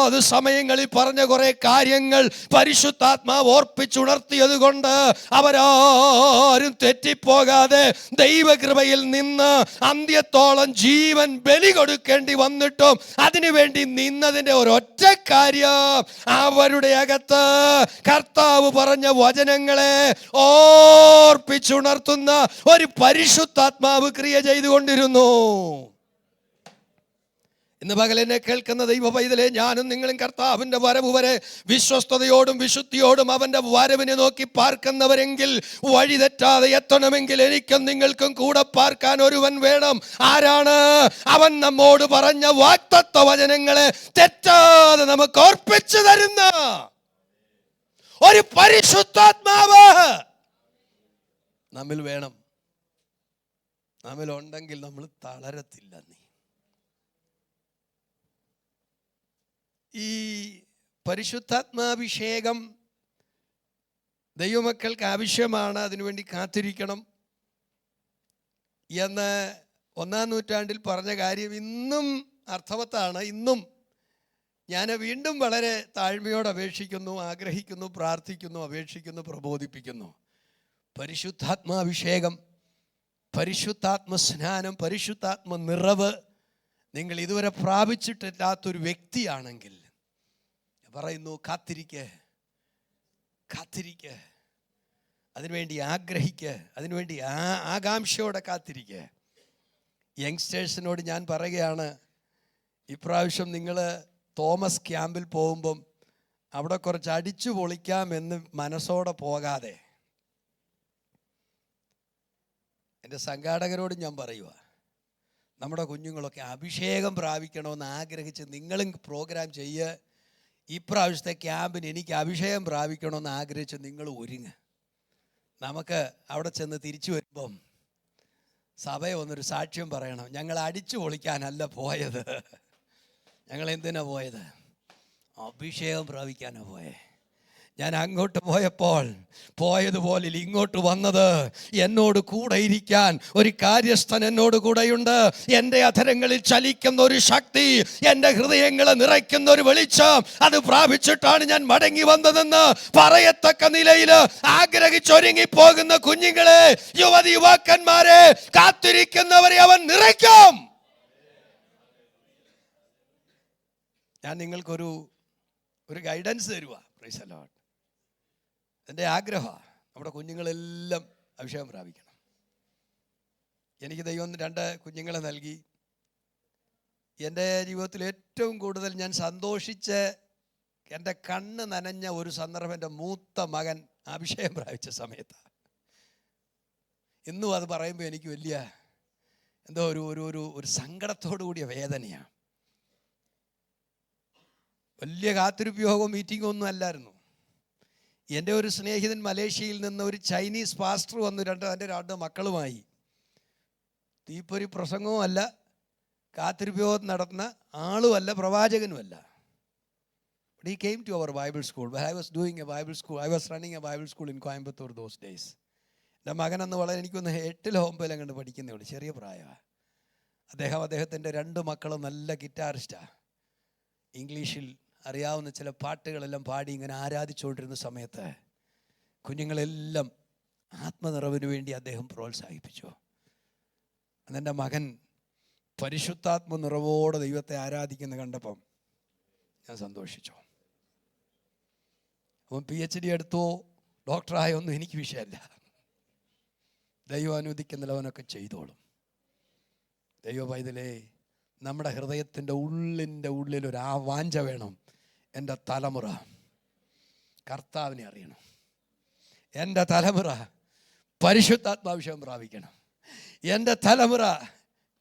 അത് സമയങ്ങളിൽ പറഞ്ഞ കുറെ കാര്യങ്ങൾ പരിശുദ്ധാത്മാവ് ഓർപ്പിച്ചുണർത്തിയത് കൊണ്ട് അവരാരും തെറ്റിപ്പോകാതെ ദൈവകൃപയിൽ നിന്ന് അന്ത്യത്തോളം ജീവൻ ബലി കൊടുക്കേണ്ടി വന്നിട്ടും അതിനുവേണ്ടി നിന്നതിന്റെ ഒരൊറ്റ കാര്യം, അവരുടെ അകത്ത് കർത്താവ് പറഞ്ഞ വചനങ്ങളെ ഓർപ്പിച്ചുണർത്തുന്ന ഒരു പരിശുദ്ധാത്മാവ് ക്രിയ ചെയ്തുകൊണ്ടിരുന്നു. ഇന്ന് പകൽ എന്നെ കേൾക്കുന്ന ദൈവ പൈതലേ, ഞാനും നിങ്ങളും കർത്താവിൻ്റെ വരവ് വരെ വിശ്വസ്തയോടും വിശുദ്ധിയോടും അവൻ്റെ വരവിനെ നോക്കി പാർക്കുന്നവരെങ്കിൽ, വഴി തെറ്റാതെ എത്തണമെങ്കിൽ എനിക്കും നിങ്ങൾക്കും കൂടെ പാർക്കാൻ ഒരുവൻ വേണം. ആരാണ്? അവൻ നമ്മോട് പറഞ്ഞ വാഗ്ദത്ത വചനങ്ങളെ തെറ്റാതെ നമുക്ക് ഓർപ്പിച്ചു തരുന്ന ഒരു പരിശുദ്ധാത്മാവ് നമ്മിൽ വേണം. നമ്മിലുണ്ടെങ്കിൽ നമ്മൾ തളരത്തില്ല. ഈ പരിശുദ്ധാത്മാഭിഷേകം ദൈവമക്കൾക്ക് ആവശ്യമാണ്. അതിനുവേണ്ടി കാത്തിരിക്കണം എന്ന് 1-ാം നൂറ്റാണ്ടിൽ പറഞ്ഞ കാര്യം ഇന്നും അർത്ഥവത്താണ്. ഇന്നും ഞാൻ വീണ്ടും വളരെ താഴ്മയോടെ അപേക്ഷിക്കുന്നു, ആഗ്രഹിക്കുന്നു, പ്രാർത്ഥിക്കുന്നു, അപേക്ഷിക്കുന്നു, പ്രബോധിപ്പിക്കുന്നു. പരിശുദ്ധാത്മാഭിഷേകം, പരിശുദ്ധാത്മ സ്നാനം, പരിശുദ്ധാത്മ നിറവ് നിങ്ങൾ ഇതുവരെ പ്രാപിച്ചിട്ടില്ലാത്തൊരു വ്യക്തിയാണെങ്കിൽ പറയുന്നു, കാത്തിരിക്ക്, അതിനുവേണ്ടി ആഗ്രഹിക്ക്, അതിനുവേണ്ടി ആകാംക്ഷയോടെ കാത്തിരിക്ക്. യങ്സ്റ്റേഴ്സിനോട് ഞാൻ പറയുകയാണ്, ഇപ്രാവശ്യം നിങ്ങൾ തോമസ് ക്യാമ്പിൽ പോകുമ്പം അവിടെ കുറച്ച് അടിച്ചു പൊളിക്കാമെന്ന് മനസ്സോടെ പോകാതെ, എൻ്റെ സംഘാടകരോട് ഞാൻ പറയുക, നമ്മുടെ കുഞ്ഞുങ്ങളൊക്കെ അഭിഷേകം പ്രാപിക്കണമെന്ന് ആഗ്രഹിച്ച് നിങ്ങളും പ്രോഗ്രാം ചെയ്യുക. ഇപ്രാവശ്യത്തെ ക്യാമ്പിന് എനിക്ക് അഭിഷേകം പ്രാപിക്കണമെന്ന് ആഗ്രഹിച്ച് നിങ്ങൾ ഒരുങ്ങ്. നമുക്ക് അവിടെ ചെന്ന് തിരിച്ചു വരുമ്പം സഭയെ ഒന്നൊരു സാക്ഷ്യം പറയണം. ഞങ്ങൾ അടിച്ചു പൊളിക്കാനല്ല പോയത്, ഞങ്ങൾ എന്തിനാ പോയത്? അഭിഷേകം പ്രാപിക്കാനാണ് പോയത്. ഞാൻ അങ്ങോട്ട് പോയപ്പോൾ പോയതുപോലെ ഇങ്ങോട്ട് വന്നത് എന്നോട് കൂടെ ഇരിക്കാൻ ഒരു കാര്യസ്ഥൻ എന്നോട് കൂടെയുണ്ട്. എൻ്റെ അധരങ്ങളിൽ ചലിക്കുന്ന ഒരു ശക്തി, എൻ്റെ ഹൃദയങ്ങളെ നിറയ്ക്കുന്ന ഒരു വെളിച്ചം, അത് പ്രാപിച്ചിട്ടാണ് ഞാൻ മടങ്ങി വന്നതെന്ന് പറയത്തക്ക നിലയിൽ ആഗ്രഹിച്ചൊരുങ്ങി പോകുന്ന കുഞ്ഞുങ്ങളെ, യുവതി യുവാക്കന്മാരെ, കാത്തിരിക്കുന്നവരെ അവൻ നിറയ്ക്കും. ഞാൻ നിങ്ങൾക്കൊരു ഗൈഡൻസ് തരുക. Price the Lord. എൻ്റെ ആഗ്രഹമാണ് നമ്മുടെ കുഞ്ഞുങ്ങളെല്ലാം അഭിഷേകം പ്രാപിക്കണം. എനിക്ക് ദൈവം 2 കുഞ്ഞുങ്ങളെ നൽകി. എൻ്റെ ജീവിതത്തിൽ ഏറ്റവും കൂടുതൽ ഞാൻ സന്തോഷിച്ച് എൻ്റെ കണ്ണ് നനഞ്ഞ ഒരു സന്ദർഭം എൻ്റെ മൂത്ത മകൻ അഭിഷേകം പ്രാപിച്ച സമയത്താണ്. ഇന്നും അത് പറയുമ്പോൾ എനിക്ക് വലിയ എന്തോ ഒരു സങ്കടത്തോടു കൂടിയ വേദനയാണ്. വലിയ കാത്തിരിപ്പ് യോഗവും മീറ്റിങ്ങും ഒന്നും അല്ലായിരുന്നു. എൻ്റെ ഒരു സ്നേഹിതൻ മലേഷ്യയിൽ നിന്ന് ഒരു ചൈനീസ് പാസ്റ്റർ വന്നു എൻ്റെ 2 മക്കളുമായി. തീപ്പൊരി പ്രസംഗവും അല്ല, കാത്തിരിപ്പ് യോഗം നടത്തുന്ന ആളുമല്ല, പ്രവാചകനുമല്ല. But he came to our Bible school. I was doing a Bible school. I was running a Bible school in Coimbatore those days. എൻ്റെ മകനെന്ന് വളരെ എനിക്കൊന്ന് 8-ലോ 9-ലോ കണ്ട് പഠിക്കുന്നേ ഉള്ളൂ, ചെറിയ പ്രായമാണ്. അദ്ദേഹത്തിൻ്റെ 2 മക്കളും നല്ല ഗിറ്റാറിസ്റ്റാണ്. ഇംഗ്ലീഷിൽ അറിയാവുന്ന ചില പാട്ടുകളെല്ലാം പാടി ഇങ്ങനെ ആരാധിച്ചുകൊണ്ടിരുന്ന സമയത്ത് കുഞ്ഞുങ്ങളെല്ലാം ആത്മനിറവിന് വേണ്ടി അദ്ദേഹം പ്രോത്സാഹിപ്പിച്ചു. അതെൻ്റെ മകൻ പരിശുദ്ധാത്മ നിറവോടെ ദൈവത്തെ ആരാധിക്കുന്ന കണ്ടപ്പം ഞാൻ സന്തോഷിച്ചു. അവൻ PhD എടുത്തോ ഡോക്ടറായോ ഒന്നും എനിക്ക് വിഷയമല്ല. ദൈവം അനുവദിക്കുന്നില്ലവനൊക്കെ ചെയ്തോളും. ദൈവ പൈതലേ, നമ്മുടെ ഹൃദയത്തിൻ്റെ ഉള്ളിൽ ഒരു വാഞ്ച വേണം. എൻ്റെ തലമുറ കർത്താവിനെ അറിയണം. എൻ്റെ തലമുറ പരിശുദ്ധാത്മാഭിഷേകം പ്രാപിക്കണം. എൻ്റെ തലമുറ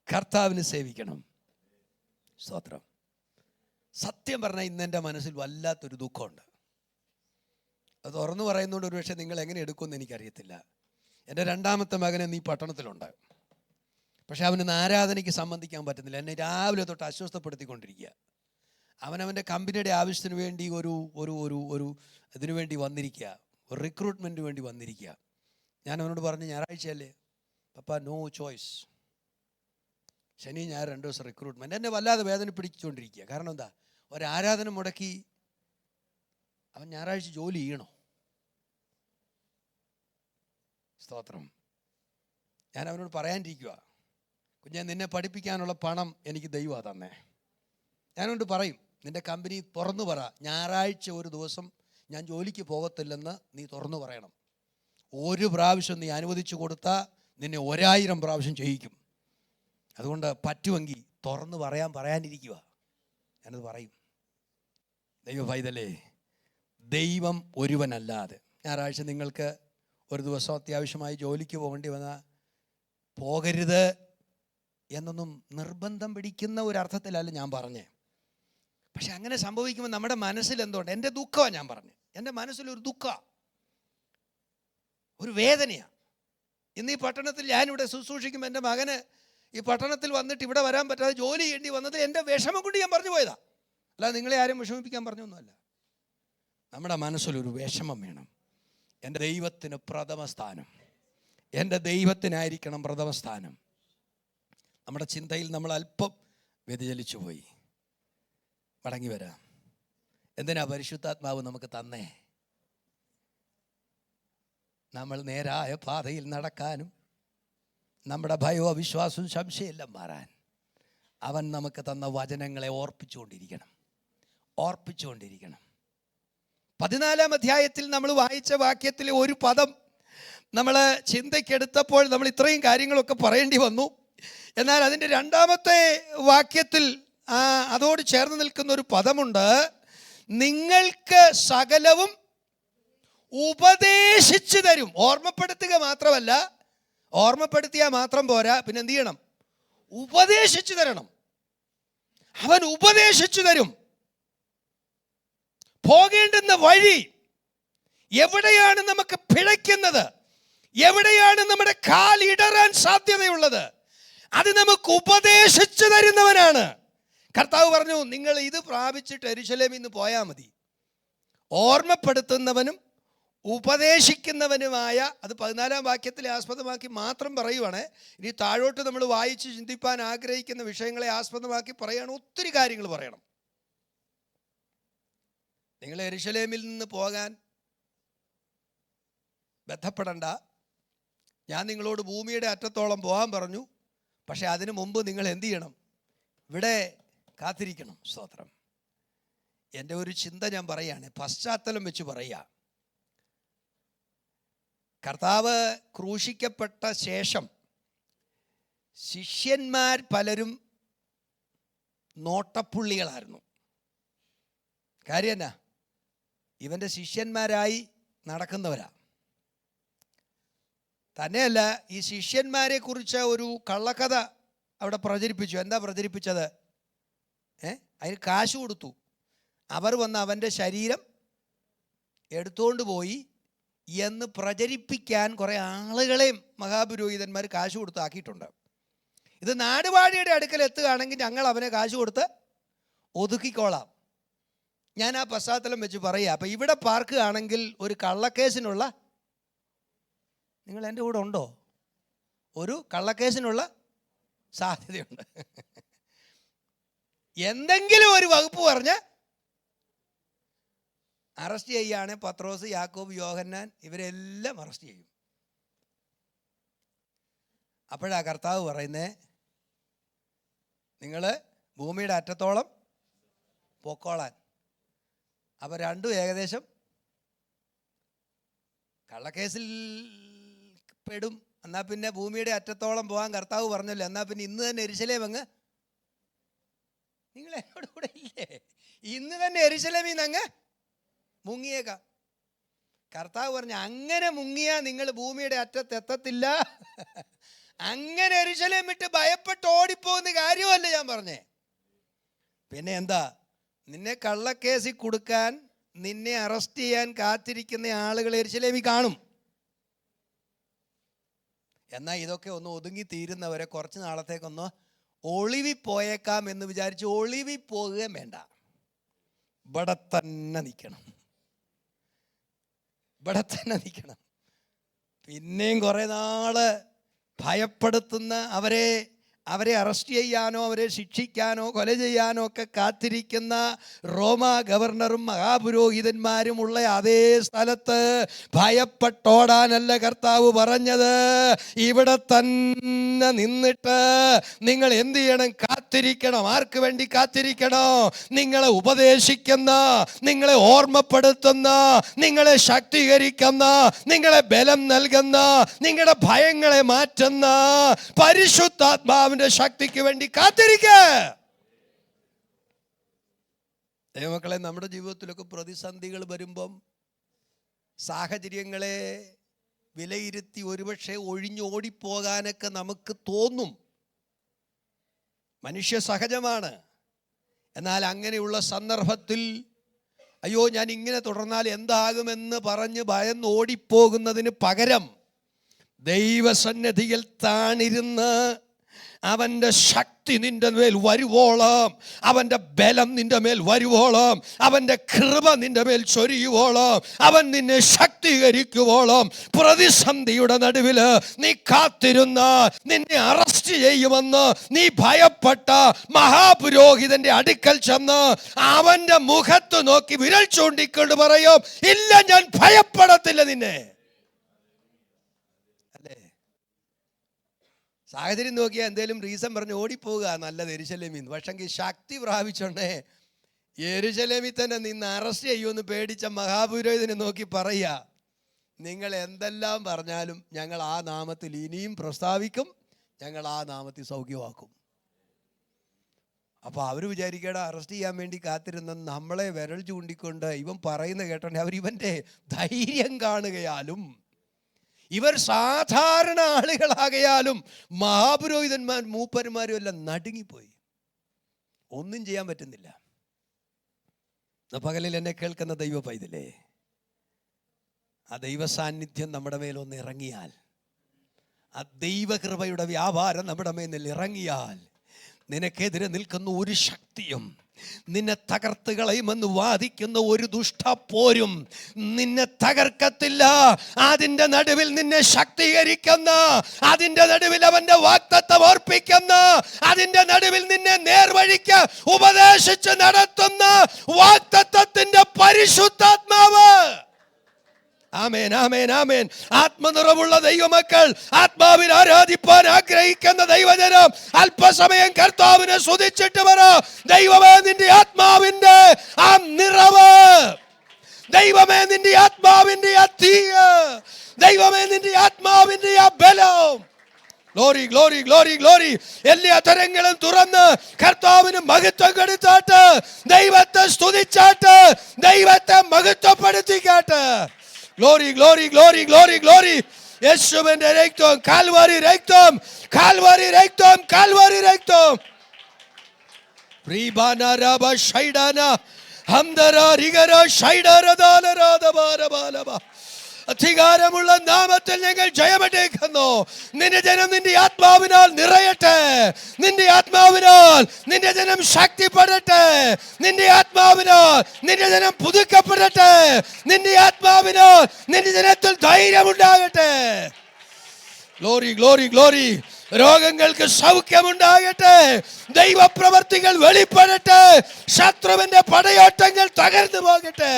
കർത്താവിനെ സേവിക്കണം. സ്തോത്രം. സത്യം പറഞ്ഞാൽ ഇന്ന് എൻ്റെ മനസ്സിൽ വല്ലാത്തൊരു ദുഃഖമുണ്ട്. അത് തുറന്നു പറയുന്നതുകൊണ്ട് ഒരു പക്ഷേ നിങ്ങൾ എങ്ങനെ എടുക്കുമെന്ന് എനിക്കറിയത്തില്ല. എൻ്റെ 2ാമത്തെ മകൻ ഈ പട്ടണത്തിലുണ്ട്. പക്ഷെ അവന് ആരാധനയ്ക്ക് സംബന്ധിക്കാൻ പറ്റുന്നില്ല. എന്നെ രാവിലെ തൊട്ട് അസ്വസ്ഥപ്പെടുത്തിക്കൊണ്ടിരിക്കുക. അവനവൻ്റെ കമ്പനിയുടെ ആവശ്യത്തിന് വേണ്ടി ഒരു ഇതിനു വേണ്ടി വന്നിരിക്കുക, ഒരു റിക്രൂട്ട്മെൻറ്റിന് വേണ്ടി വന്നിരിക്കുക. ഞാൻ അവനോട് പറഞ്ഞു, ഞായറാഴ്ചയല്ലേ പപ്പ, നോ ചോയ്സ്. ശനി ഞായർ 2 ദിവസം റിക്രൂട്ട്മെൻറ്റ്. എന്നെ വല്ലാതെ വേദന പിടിച്ചുകൊണ്ടിരിക്കുക. കാരണം എന്താ, ഒരാരാധന മുടക്കി അവൻ ഞായറാഴ്ച ജോലി ചെയ്യണോ? സ്തോത്രം. ഞാൻ അവനോട് പറയാനിരിക്കുക, കുഞ്ഞെ, നിന്നെ പഠിപ്പിക്കാനുള്ള പണം എനിക്ക് ദൈവമാണ് തന്നെ. ഞാനോട് പറയും, നിൻ്റെ കമ്പനി തുറന്നു പറ, ഞായറാഴ്ച ഒരു ദിവസം ഞാൻ ജോലിക്ക് പോകത്തില്ലെന്ന് നീ തുറന്നു പറയണം. 1 പ്രാവശ്യം നീ അനുവദിച്ചു കൊടുത്താൽ നിന്നെ 1000 പ്രാവശ്യം ചെയ്യിക്കും. അതുകൊണ്ട് പറ്റുമെങ്കിൽ തുറന്നു പറയാനിരിക്കുക. ഞാനത് പറയും. ദൈവ പൈതലേ, ദൈവം ഒരുവനല്ലാതെ ഞായറാഴ്ച നിങ്ങൾക്ക് ഒരു ദിവസം അത്യാവശ്യമായി ജോലിക്ക് പോകേണ്ടി വന്നാൽ പോകരുത് എന്നൊന്നും നിർബന്ധം പിടിക്കുന്ന ഒരർത്ഥത്തിലല്ല ഞാൻ പറഞ്ഞേ. പക്ഷെ അങ്ങനെ സംഭവിക്കുമ്പോൾ നമ്മുടെ മനസ്സിൽ എന്തുകൊണ്ട്, എൻ്റെ ദുഃഖമാണ് ഞാൻ പറഞ്ഞു. എൻ്റെ മനസ്സിലൊരു ദുഃഖമാണ്, ഒരു വേദനയാണ്. ഇന്ന് ഈ പട്ടണത്തിൽ ഞാനിവിടെ ശുശ്രൂഷിക്കുമ്പോൾ എൻ്റെ മകന് ഈ പട്ടണത്തിൽ വന്നിട്ട് ഇവിടെ വരാൻ പറ്റാതെ ജോലി ചെയ്യേണ്ടി വന്നത് എൻ്റെ വിഷമം കൊണ്ട് ഞാൻ പറഞ്ഞു പോയതാണ്. അല്ലാതെ നിങ്ങളെ ആരും വിഷമിപ്പിക്കാൻ പറഞ്ഞൊന്നുമല്ല. നമ്മുടെ മനസ്സിലൊരു വിഷമം വേണം. എൻ്റെ ദൈവത്തിന് പ്രഥമ സ്ഥാനം, എൻ്റെ ദൈവത്തിനായിരിക്കണം പ്രഥമ സ്ഥാനം. നമ്മുടെ ചിന്തയിൽ നമ്മൾ അല്പം വ്യതിചലിച്ചു പോയി. മടങ്ങി വരാം. എന്തിനാ പരിശുദ്ധാത്മാവ് നമുക്ക് തന്നേ? നമ്മൾ നേരായ പാതയിൽ നടക്കാനും നമ്മുടെ ഭയവും അവിശ്വാസവും സംശയമെല്ലാം മാറാൻ അവൻ നമുക്ക് തന്ന വചനങ്ങളെ ഓർപ്പിച്ചുകൊണ്ടിരിക്കണം. 14-ാം അധ്യായത്തിൽ നമ്മൾ വായിച്ച വാക്യത്തിലെ ഒരു പദം നമ്മൾ ചിന്തയ്ക്കെടുത്തപ്പോൾ നമ്മൾ ഇത്രയും കാര്യങ്ങളൊക്കെ പറയേണ്ടി വന്നു. എന്നാൽ അതിൻ്റെ 2ാമത്തെ വാക്യത്തിൽ അതോട് ചേർന്ന് നിൽക്കുന്ന ഒരു പദമുണ്ട്. നിങ്ങൾക്ക് സകലവും ഉപദേശിച്ചു തരും. ഓർമ്മപ്പെടുത്തുക മാത്രമല്ല, ഓർമ്മപ്പെടുത്തിയാൽ മാത്രം പോരാ, പിന്നെ എന്ത് ചെയ്യണം? ഉപദേശിച്ചു തരണം. അവൻ ഉപദേശിച്ചു തരും. പോകേണ്ടുന്ന വഴി എവിടെയാണ് നമുക്ക് പിഴയ്ക്കുന്നത്, എവിടെയാണ് നമ്മുടെ കാലിടറാൻ സാധ്യതയുള്ളത്, അത് നമുക്ക് ഉപദേശിച്ചു തരുന്നവനാണ്. കർത്താവ് പറഞ്ഞു, നിങ്ങൾ ഇത് പ്രാപിച്ചിട്ട് യെരൂശലേമിൽ നിന്ന് പോയാൽ മതി. ഓർമ്മപ്പെടുത്തുന്നവനും ഉപദേശിക്കുന്നവനുമായ, അത് 14-ാം വാക്യത്തിലെ ആസ്പദമാക്കി മാത്രം പറയുവാണ്. ഇനി താഴോട്ട് നമ്മൾ വായിച്ച് ചിന്തിപ്പാൻ ആഗ്രഹിക്കുന്ന വിഷയങ്ങളെ ആസ്പദമാക്കി പറയുകയാണ്. ഒത്തിരി കാര്യങ്ങൾ പറയണം. നിങ്ങൾ യെരൂശലേമിൽ നിന്ന് പോകാൻ ബന്ധപ്പെടണ്ട. ഞാൻ നിങ്ങളോട് ഭൂമിയുടെ അറ്റത്തോളം പോകാൻ പറഞ്ഞു. പക്ഷെ അതിനു മുമ്പ് നിങ്ങൾ എന്ത് ചെയ്യണം? ഇവിടെ കാത്തിരിക്കണം. സ്തോത്രം. എൻ്റെ ഒരു ചിന്ത ഞാൻ പറയാണ്, പശ്ചാത്തലം വെച്ച് പറയുക. കർത്താവ് ക്രൂശിക്കപ്പെട്ട ശേഷം ശിഷ്യന്മാർ പലരും നോട്ടപ്പുള്ളികളായിരുന്നു. കാര്യം എന്നാ? ഇവൻ്റെ ശിഷ്യന്മാരായി നടക്കുന്നവരാ. തന്നെയല്ല, ഈ ശിഷ്യന്മാരെ കുറിച്ച് ഒരു കള്ളക്കഥ അവിടെ പ്രചരിപ്പിച്ചു. എന്താ പ്രചരിപ്പിച്ചത്? അതിന് കാശ് കൊടുത്തു. അവർ വന്ന് അവൻ്റെ ശരീരം എടുത്തുകൊണ്ട് പോയി എന്ന് പ്രചരിപ്പിക്കാൻ കുറേ ആളുകളെയും മഹാപുരോഹിതന്മാർ കാശ് കൊടുത്ത് ആക്കിയിട്ടുണ്ട്. ഇത് നാടുവാഴിയുടെ അടുക്കൽ എത്തുകയാണെങ്കിൽ ഞങ്ങൾ അവനെ കാശ് കൊടുത്ത് ഒതുക്കിക്കോളാം. ഞാൻ ആ പശ്ചാത്തലം വെച്ച് പറയുക. അപ്പം ഇവിടെ പാർക്കുകയാണെങ്കിൽ ഒരു കള്ളക്കേസിനുള്ള, നിങ്ങൾ എൻ്റെ കൂടെ ഉണ്ടോ? ഒരു കള്ളക്കേസിനുള്ള സാധ്യതയുണ്ട്. എന്തെങ്കിലും ഒരു വകുപ്പ് പറഞ്ഞ് അറസ്റ്റ് ചെയ്യുകയാണ്. പത്രോസ്, യാക്കോബ്, യോഹന്നാൻ ഇവരെല്ലാം അറസ്റ്റ് ചെയ്യും. അപ്പോഴാ കർത്താവ് പറയുന്നേ, നിങ്ങൾ ഭൂമിയുടെ അറ്റത്തോളം പൊക്കോളാൻ. അപ്പോൾ രണ്ടും ഏകദേശം കള്ളക്കേസിൽ പെടും. എന്നാൽ പിന്നെ ഭൂമിയുടെ അറ്റത്തോളം പോകാൻ കർത്താവ് പറഞ്ഞല്ലോ. എന്നാൽ പിന്നെ ഇന്ന് തന്നെ യെരൂശലേം അങ്ങ്, നിങ്ങൾ എന്നോട് കൂടെ ഇല്ലേ? ഇന്ന് തന്നെ യെരൂശലേമിൽ നിന്ന് അങ്ങ് മുങ്ങിയേക്കാം. കർത്താവ് പറഞ്ഞു, അങ്ങനെ മുങ്ങിയാ നിങ്ങൾ ഭൂമിയുടെ അറ്റത്തെത്തത്തില്ല. അങ്ങനെ യെരൂശലേം വിട്ട് ഭയപ്പെട്ട് ഓടിപ്പോകുന്ന കാര്യമല്ല ഞാൻ പറഞ്ഞേ. പിന്നെ എന്താ? നിന്നെ കള്ളക്കേസിൽ കൊടുക്കാൻ, നിന്നെ അറസ്റ്റ് ചെയ്യാൻ കാത്തിരിക്കുന്ന ആളുകൾ യെരൂശലേമിൽ കാണും. എന്നാൽ ഇതൊക്കെ ഒന്ന് ഒതുങ്ങി തീരുന്നവരെ കുറച്ച് നാളത്തേക്കൊന്ന് ഒളിവിപ്പോയേക്കാം എന്ന് വിചാരിച്ച് ഒളിവിപ്പോകുകയും വേണ്ട. ഇവിടെ തന്നെ നിൽക്കണം. ഇവിടെ തന്നെ നിൽക്കണം. പിന്നെയും കുറേ നാള് ഭയപ്പെടുത്തുന്ന അവരെ അറസ്റ്റ് ചെയ്യാനോ അവരെ ശിക്ഷിക്കാനോ കൊല ചെയ്യാനോ ഒക്കെ കാത്തിരിക്കുന്ന റോമ ഗവർണറും മഹാപുരോഹിതന്മാരും ഉള്ള അതേ സ്ഥലത്ത് ഭയപ്പെട്ടോടാനല്ല കർത്താവ് പറഞ്ഞത്. ഇവിടെ തന്നെ നിന്നിട്ട് നിങ്ങൾ എന്ത് ചെയ്യണം? കാത്തിരിക്കണം. ആർക്ക് വേണ്ടി കാത്തിരിക്കണം? നിങ്ങളെ ഉപദേശിക്കുന്ന, നിങ്ങളെ ഓർമ്മപ്പെടുത്തുന്ന, നിങ്ങളെ ശക്തീകരിക്കുന്ന, നിങ്ങളെ ബലം നൽകുന്ന, നിങ്ങളുടെ ഭയങ്ങളെ മാറ്റുന്ന പരിശുദ്ധാത്മാവിന്റെ ശക്തിക്ക് വേണ്ടി കാത്തിരിക്കുക. ദൈവമക്കളെ, നമ്മുടെ ജീവിതത്തിലൊക്കെ പ്രതിസന്ധികൾ വരുമ്പം സാഹചര്യങ്ങളെ വിലയിരുത്തി ഒരുപക്ഷെ ഒഴിഞ്ഞോടിപ്പോകാനൊക്കെ നമുക്ക് തോന്നും. മനുഷ്യ സഹജമാണ്. എന്നാൽ അങ്ങനെയുള്ള സന്ദർഭത്തിൽ അയ്യോ ഞാൻ ഇങ്ങനെ തുടർന്നാൽ എന്താകുമെന്ന് പറഞ്ഞ് ഭയന്ന് ഓടിപ്പോകുന്നതിന് പകരം ദൈവസന്നിധിയിൽ താണിരുന്ന് അവൻ്റെ ശക്തി നിന്റെ മേൽ വരുവോളം, അവൻ്റെ ബലം നിന്റെ മേൽ വരുവോളം, അവൻ്റെ കൃപ നിന്റെ മേൽ ചൊരിയുവോളം, അവൻ നിന്നെ ശക്തീകരിക്കുവോളം, പ്രതിസന്ധിയുടെ നടുവിൽ നീ കാത്തിരുന്ന, നിന്നെ അറസ്റ്റ് ചെയ്യുമെന്ന് നീ ഭയപ്പെട്ട മഹാപുരോഹിതന്റെ അടുക്കൽ ചെന്ന് അവൻ്റെ മുഖത്ത് നോക്കി വിരൽ ചൂണ്ടിക്കൊണ്ട് പറയും, ഇല്ല ഞാൻ ഭയപ്പെടത്തില്ല നിന്നെ. സാഹചര്യം നോക്കിയാൽ എന്തേലും റീസൺ പറഞ്ഞ് ഓടിപ്പോവുക നല്ലത് യെരൂശലേമിൽ നിന്ന്. പക്ഷെങ്കിൽ ശക്തി പ്രാപിച്ചോണ്ടേ യെരൂശലേമിൽ തന്നെ നിന്ന് അറസ്റ്റ് ചെയ്യുമെന്ന് പേടിച്ച മഹാപുരോഹിതനെ നോക്കി പറയുക, നിങ്ങൾ എന്തെല്ലാം പറഞ്ഞാലും ഞങ്ങൾ ആ നാമത്തിൽ ഇനിയും പ്രസ്താവിക്കും, ഞങ്ങൾ ആ നാമത്തിൽ സൗഖ്യമാക്കും. അപ്പോൾ അവർ വിചാരിക്കേടാ അറസ്റ്റ് ചെയ്യാൻ വേണ്ടി കാത്തിരുന്ന നമ്മളെ വിരൽ ചൂണ്ടിക്കൊണ്ട് ഇവൻ പറയുന്നത് കേട്ടോണ്ടേ അവർ ഇവൻ്റെ ധൈര്യം കാണുകയാലും ഇവർ സാധാരണ ആളുകളാകയാലും മഹാപുരോഹിതന്മാർ മൂപ്പന്മാരും എല്ലാം നടുങ്ങിപ്പോയി. ഒന്നും ചെയ്യാൻ പറ്റുന്നില്ല. പകലിൽ എന്നെ കേൾക്കുന്ന ദൈവ പൈതലേ, ആ ദൈവ സാന്നിധ്യം നമ്മുടെ മേലൊന്ന് ഇറങ്ങിയാൽ, ആ ദൈവകൃപയുടെ വ്യാപാരം നമ്മുടെ മേൽ ഇറങ്ങിയാൽ, നിനക്കെതിരെ നിൽക്കുന്ന ഒരു ശക്തിയും നിന്നെ തകർത്ത് കളയുമെന്ന് വാദിക്കുന്ന ഒരു ദുഷ്ടപ്പോരും നിന്നെ തകർക്കത്തില്ല. അതിൻ്റെ നടുവിൽ നിന്നെ ശക്തീകരിക്കുന്ന, അതിൻ്റെ നടുവിൽ അവന്റെ വാഗ്ദത്തം ഓർപ്പിക്കുന്ന, അതിൻ്റെ നടുവിൽ നിന്നെ നേർവഴിക്ക് ഉപദേശിച്ച് നടത്തുന്ന വാഗ്ദത്തത്തിന്റെ പരിശുദ്ധാത്മാവ്. ആമേൻ, ആമേൻ, ആമേൻ. ആത്മനിറവുള്ള ദൈവമക്കൾ, ആത്മാവിൽ ആരാധിപ്പാൻ ആഗ്രഹിക്കുന്ന ദൈവജനം, അല്പസമയം കർത്താവിനെ സ്തുതിച്ചിട്ട് പറ, ദൈവമേ നിന്റെ ആത്മാവിന്റെ ആ നിറവ്, ദൈവമേ നിന്റെ ആത്മാവിന്റെ ആ തീയ്, ദൈവമേ നിന്റെ ആത്മാവിന്റെ ആ ബലം. Glory, glory, glory, glory. എല്ലാ തരങ്ങളും തുറന്ന് കർത്താവിന് മഹത്വം കൊടുത്താട്ട്, ദൈവത്തെ സ്തുതിച്ചാട്ട്, ദൈവത്തെ മഹത്വപ്പെടുത്തിക്കാട്ട്. Glory, glory, glory, glory, glory. യേശുവിന്റെ രക്തം, കാൽവരി രക്തം, കാൽവരി രക്തം, കാൽവരി രക്തം. പ്രീബാന രബ ഷൈഡാന ഹംദര റിഗര ഷൈഡര ദാലരാദ ബാലബാലബ. അധികാരമുള്ള നാമത്തിൽ ഞങ്ങൾ ജയമെടുക്കുന്നു. നിന്റെ ജനം നിന്റെ ആത്മാവിനാൽ നിറയട്ടെ. നിന്റെ ആത്മാവിനാൽ നിന്റെ ജനം ശക്തിപ്പെടട്ടെ. നിന്റെ ആത്മാവിനാൽ നിന്റെ ജനം പുതുക്കപ്പെടട്ടെ. നിന്റെ ആത്മാവിനാൽ നിന്റെ ജനത്തിൽ ധൈര്യമുണ്ടാകട്ടെ. Glory, glory, glory. രോഗങ്ങൾക്ക് സൗഖ്യമുണ്ടാകട്ടെ. ദൈവപ്രവർത്തികൾ വെളിപ്പെടട്ടെ. ശത്രുവിന്റെ പടയോട്ടങ്ങൾ തകർന്നു പോകട്ടെ.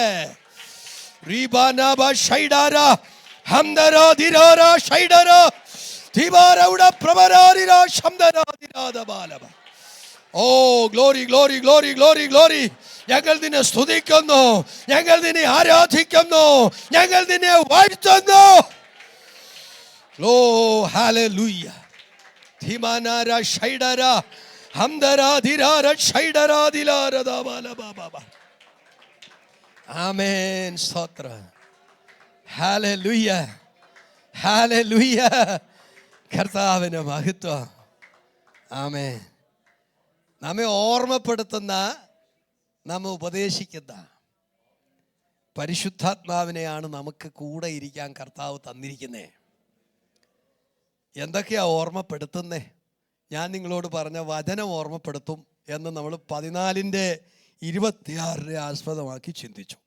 റീബാനാബ ഷൈഡാര ഹംദര ദിരാര ഷൈഡര ദിവാരൗഡ പ്രവരാരിര ശംദര ദിരാദ ബാലബ. Oh glory, glory, glory, glory, glory. ഞങ്ങൾ നിന്നെ സ്തുതിക്കുന്നു, ഞങ്ങൾ നിന്നെ ആരാധിക്കുന്നു, ഞങ്ങൾ നിന്നെ വാഴ്ത്തുന്നു. ലോ ഹല്ലേലൂയ. ധിമാനാര ഷൈഡര ഹംദര ദിരാര ഷൈഡര ദിലാര ദാബാലബ ബാബ. ആമേൻ. സ്തോത്രം. ഹല്ലേലൂയ, ഹല്ലേലൂയ. കർത്താവിന്റെ മഹത്വം. ആമേൻ. നമ്മെ ഓർമ്മപ്പെടുത്തുന്ന, നമ്മെ ഉപദേശിക്കുന്ന പരിശുദ്ധാത്മാവിനെയാണ് നമുക്ക് കൂടെ ഇരിക്കാൻ കർത്താവ് തന്നിരിക്കുന്നേ. എന്തൊക്കെയാ ഓർമ്മപ്പെടുത്തുന്നേ? ഞാൻ നിങ്ങളോട് പറഞ്ഞ വചനം ഓർമ്മപ്പെടുത്തും എന്ന് നമ്മൾ 14:26 ആസ്പദമാക്കി ചിന്തിച്ചു.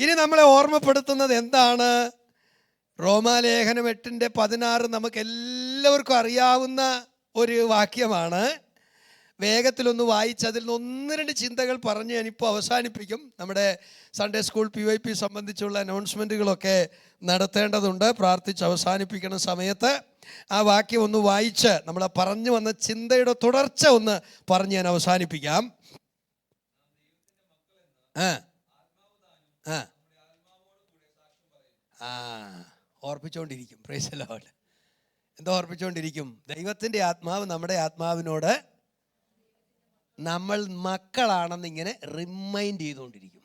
ഇനി നമ്മളെ ഓർമ്മപ്പെടുത്തുന്നത് എന്താണ്? റോമാലേഖനം 8:16 നമുക്ക് എല്ലാവർക്കും അറിയാവുന്ന ഒരു വാക്യമാണ്. വേഗത്തിലൊന്ന് വായിച്ച് അതിൽ നിന്ന് 1-2 ചിന്തകൾ പറഞ്ഞ് ഞാനിപ്പോൾ അവസാനിപ്പിക്കും. നമ്മുടെ സൺഡേ സ്കൂൾ PYP സംബന്ധിച്ചുള്ള അനൗൺസ്മെൻറ്റുകളൊക്കെ നടത്തേണ്ടതുണ്ട്. പ്രാർത്ഥിച്ച് അവസാനിപ്പിക്കുന്ന സമയത്ത് ആ വാക്യം ഒന്ന് വായിച്ച് നമ്മൾ പറഞ്ഞു വന്ന ചിന്തയുടെ തുടർച്ച ഒന്ന് പറഞ്ഞ് ഞാൻ അവസാനിപ്പിക്കാം. ഓർപ്പിച്ചുകൊണ്ടിരിക്കും. Praise the lord. എന്താ ഓർപ്പിച്ചുകൊണ്ടിരിക്കും? ദൈവത്തിൻ്റെ ആത്മാവ് നമ്മുടെ ആത്മാവിനോട് നമ്മൾ മക്കളാണെന്ന് ഇങ്ങനെ റിമൈൻഡ് ചെയ്തുകൊണ്ടിരിക്കും.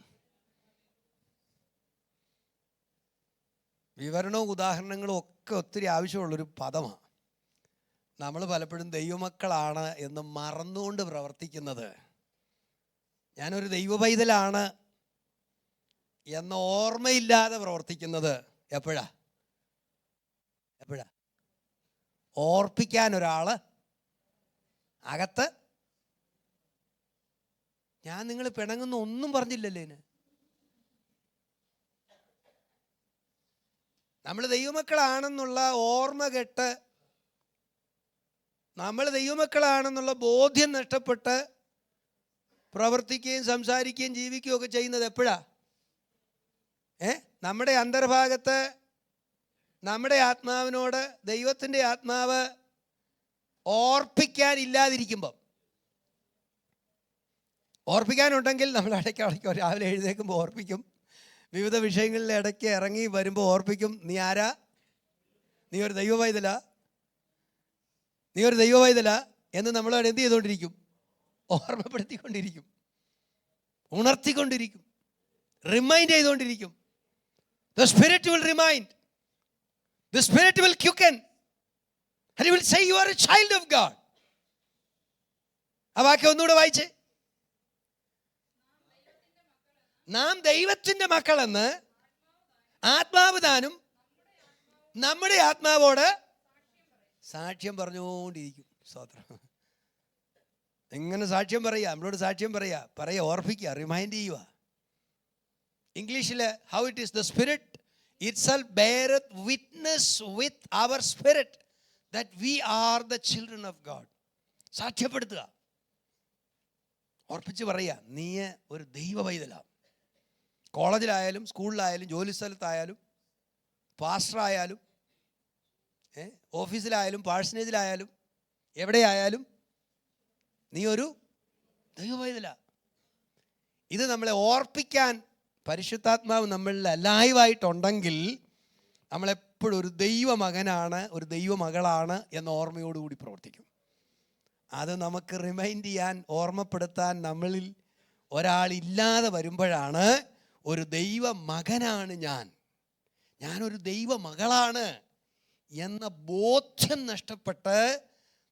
വിവരണവും ഉദാഹരണങ്ങളും ഒക്കെ ഒത്തിരി ആവശ്യമുള്ളൊരു പദമാണ്. നമ്മൾ പലപ്പോഴും ദൈവമക്കളാണ് എന്ന് മറന്നുകൊണ്ട് പ്രവർത്തിക്കുന്നത്. ഞാനൊരു ദൈവ പൈതലാണ് എന്ന ഓർമ്മയില്ലാതെ പ്രവർത്തിക്കുന്നത് എപ്പോഴാ? ഓർപ്പിക്കാൻ ഒരാൾ അകത്ത്. ഞാൻ നിങ്ങൾ പിണങ്ങുന്ന ഒന്നും പറഞ്ഞില്ലല്ലേ. നമ്മൾ ദൈവമക്കളാണെന്നുള്ള ഓർമ്മ കെട്ട്, നമ്മൾ ദൈവമക്കളാണെന്നുള്ള ബോധ്യം നഷ്ടപ്പെട്ട് പ്രവർത്തിക്കുകയും സംസാരിക്കുകയും ജീവിക്കുകയും ഒക്കെ ചെയ്യുന്നത് എപ്പോഴാ? നമ്മുടെ അന്തർഭാഗത്ത് നമ്മുടെ ആത്മാവിനോട് ദൈവത്തിൻ്റെ ആത്മാവ് ഓർപ്പിക്കാനില്ലാതിരിക്കുമ്പം. ഓർപ്പിക്കാനുണ്ടെങ്കിൽ നമ്മൾ ഇടയ്ക്ക് രാവിലെ എഴുന്നേൽക്കുമ്പോൾ ഓർപ്പിക്കും. വിവിധ വിഷയങ്ങളിൽ ഇടയ്ക്ക് ഇറങ്ങി വരുമ്പോൾ ഓർപ്പിക്കും. നീ ആരാ? നീ ഒരു ദൈവ പൈതലാ, നീ ഒരു ദൈവ പൈതലാ എന്ന് നമ്മളോട് എന്ത് ചെയ്തുകൊണ്ടിരിക്കും? ഓർമ്മപ്പെടുത്തിക്കൊണ്ടിരിക്കും, ഉണർത്തിക്കൊണ്ടിരിക്കും, റിമൈൻഡ് ചെയ്തുകൊണ്ടിരിക്കും. The Spirit will remind. The Spirit will quicken. And He will say you are a child of God. ആ വാക്യം ഒന്നുകൂടെ വായിച്ചേ. നാം ദൈവത്തിൻ്റെ മക്കളെന്ന് ആത്മാവ് താനും നമ്മുടെ ആത്മാവോട് സാക്ഷ്യം പറഞ്ഞുകൊണ്ടിരിക്കും. സ്തോത്രം. ഇങ്ങനെ സാക്ഷ്യം പറയുക, നമ്മളോട് സാക്ഷ്യം പറയുക, ഓർപ്പിക്കുക, റിമൈൻഡ് ചെയ്യുക. ഇംഗ്ലീഷിൽ how it is the spirit itself beareth witness with our spirit that we are the children of God. സാക്ഷ്യപ്പെടുത്തുക, ഓർപ്പിച്ച് പറയുക, നീ ഒരു ദൈവ പൈതലാണ്. കോളേജിലായാലും സ്കൂളിലായാലും ജോലി സ്ഥലത്തായാലും പാസ്റ്ററായാലും ഓഫീസിലായാലും പാഴ്സനേജിലായാലും എവിടെയായാലും നീ ഒരു ദൈവ പൈതലാണ്. ഇത് നമ്മളെ ഓർപ്പിക്കാൻ പരിശുദ്ധാത്മാവ് നമ്മളിൽ ലൈവായിട്ടുണ്ടെങ്കിൽ നമ്മളെപ്പോഴും ഒരു ദൈവമകനാണ്, ഒരു ദൈവമകളാണ് എന്ന ഓർമ്മയോടുകൂടി പ്രവർത്തിക്കും. അത് നമുക്ക് റിമൈൻഡ് ചെയ്യാൻ, ഓർമ്മപ്പെടുത്താൻ നമ്മളിൽ ഒരാളില്ലാതെ വരുമ്പോഴാണ് ഒരു ദൈവ മകനാണ് ഞാനൊരു ദൈവ മകളാണ് എന്ന ബോധ്യം നഷ്ടപ്പെട്ട്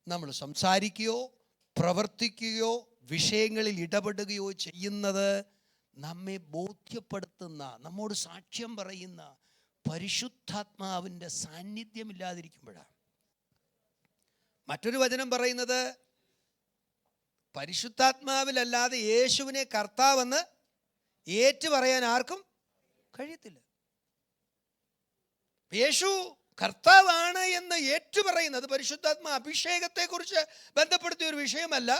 നമ്മൾ സംസാരിക്കുകയോ പ്രവർത്തിക്കുകയോ വിഷയങ്ങളിൽ ഇടപെടുകയോ ചെയ്യുന്നത് നമ്മെ ബോധ്യപ്പെടുത്തുന്ന, നമ്മോട് സാക്ഷ്യം പറയുന്ന പരിശുദ്ധാത്മാവിൻ്റെ സാന്നിധ്യമില്ലാതിരിക്കുമ്പോഴാണ്. മറ്റൊരു വചനം പറയുന്നത് പരിശുദ്ധാത്മാവിലല്ലാതെ യേശുവിനെ കർത്താവെന്ന് ഏറ്റു പറയാൻ ആർക്കും കഴിയത്തില്ല. യേശു കർത്താവാണ് എന്ന് ഏറ്റുപറയുന്നത് പരിശുദ്ധാത്മാ അഭിഷേകത്തെക്കുറിച്ച് ബന്ധപ്പെടുത്തിയ ഒരു വിഷയമല്ല.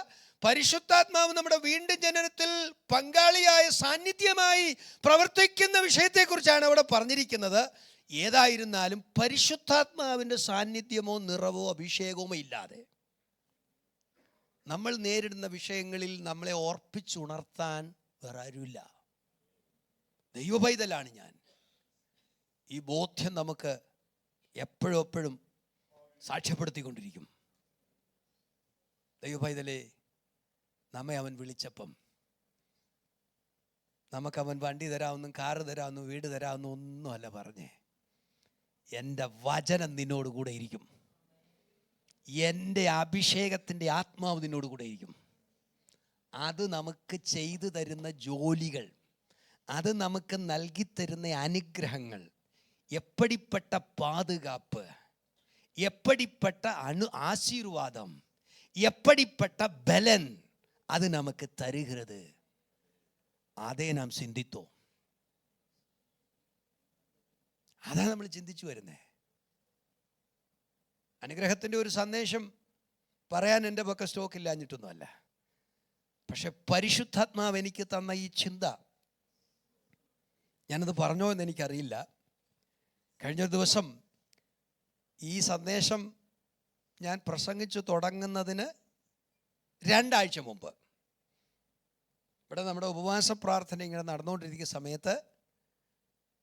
പരിശുദ്ധാത്മാവ് നമ്മുടെ വീണ്ടും ജനനത്തിൽ പങ്കാളിയായ സാന്നിധ്യമായി പ്രവർത്തിക്കുന്ന വിഷയത്തെക്കുറിച്ചാണ് അവിടെ പറഞ്ഞിരിക്കുന്നത്. ഏതായിരുന്നാലും പരിശുദ്ധാത്മാവിൻ്റെ സാന്നിധ്യമോ നിറവോ അഭിഷേകമോ ഇല്ലാതെ നമ്മൾ നേരിടുന്ന വിഷയങ്ങളിൽ നമ്മളെ ഓർപ്പിച്ചുണർത്താൻ വേറെ ആരുമില്ല. ദൈവപൈതലാണ് ഞാൻ. ഈ ബോധ്യം നമുക്ക് എപ്പോഴും സാക്ഷ്യപ്പെടുത്തിക്കൊണ്ടിരിക്കും. ദൈവപൈതലേ, നമ്മെ അവൻ വിളിച്ചപ്പം നമുക്കവൻ വണ്ടി തരാമെന്നും കാറ് തരാമെന്നും വീട് തരാമെന്നും ഒന്നുമല്ല പറഞ്ഞേ. എൻ്റെ വചനം നിന്നോട് കൂടെ ഇരിക്കും, എൻ്റെ അഭിഷേകത്തിൻ്റെ ആത്മാവ് നിന്നോട് കൂടെ ഇരിക്കും. അത് നമുക്ക് ചെയ്തു തരുന്ന ജോലികൾ, അത് നമുക്ക് നൽകിത്തരുന്ന അനുഗ്രഹങ്ങൾ, എപ്പടിപ്പെട്ട പാതുകാപ്പ്, എപ്പടിപ്പെട്ട ആശീർവാദം, എപ്പടിപ്പെട്ട ബലൻ அது நமக்கு தருகிறது. അതേ നാം ചിന്തിത്തോ. അതാണ് നമ്മൾ ചിന്തിച്ചു വരുന്നത്. അനുഗ്രഹത്തിൻ്റെ ഒരു സന്ദേശം പറയാൻ എൻ്റെ പക്ക സ്റ്റോക്ക് ഇല്ലാഞ്ഞിട്ടൊന്നുമല്ല. പക്ഷെ പരിശുദ്ധാത്മാവ് എനിക്ക് തന്ന ഈ ചിന്ത, ഞാനത് പറഞ്ഞോ എന്ന് എനിക്കറിയില്ല. കഴിഞ്ഞ ദിവസം ഈ സന്ദേശം ഞാൻ പ്രസംഗിച്ചു തുടങ്ങുന്നതിന് 2 ആഴ്ച മുമ്പ് ഇവിടെ നമ്മുടെ ഉപവാസ പ്രാർത്ഥന ഇങ്ങനെ നടന്നുകൊണ്ടിരിക്കുന്ന സമയത്ത്,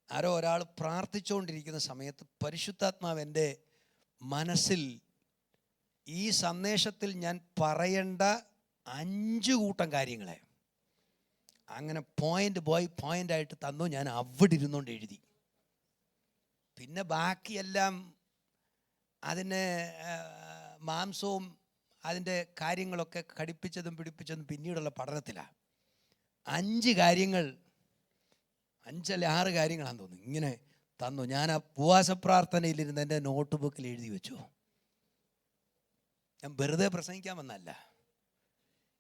ആരോ ഒരാൾ പ്രാർത്ഥിച്ചുകൊണ്ടിരിക്കുന്ന സമയത്ത് പരിശുദ്ധാത്മാവ് എൻ്റെ മനസ്സിൽ ഈ സന്ദേശത്തിൽ ഞാൻ പറയേണ്ട 5 കൂട്ടം കാര്യങ്ങളെ അങ്ങനെ പോയിൻ്റായിട്ട് തന്നു. ഞാൻ അവിടെ ഇരുന്നുകൊണ്ട് എഴുതി. പിന്നെ ബാക്കിയെല്ലാം അതിന് മാംസവും അതിൻ്റെ കാര്യങ്ങളൊക്കെ ഘടിപ്പിച്ചതും പിടിപ്പിച്ചതും പിന്നീടുള്ള പഠനത്തിലാണ്. 5 കാര്യങ്ങൾ, 5 അല്ല 6 കാര്യങ്ങളാണെന്ന് തോന്നുന്നു, ഇങ്ങനെ തന്നു. ഞാൻ ആ ഉപവാസ പ്രാർത്ഥനയിലിരുന്ന് എൻ്റെ നോട്ട് ബുക്കിൽ എഴുതി വെച്ചു. ഞാൻ വെറുതെ പ്രസംഗിക്കാൻ വന്നല്ല.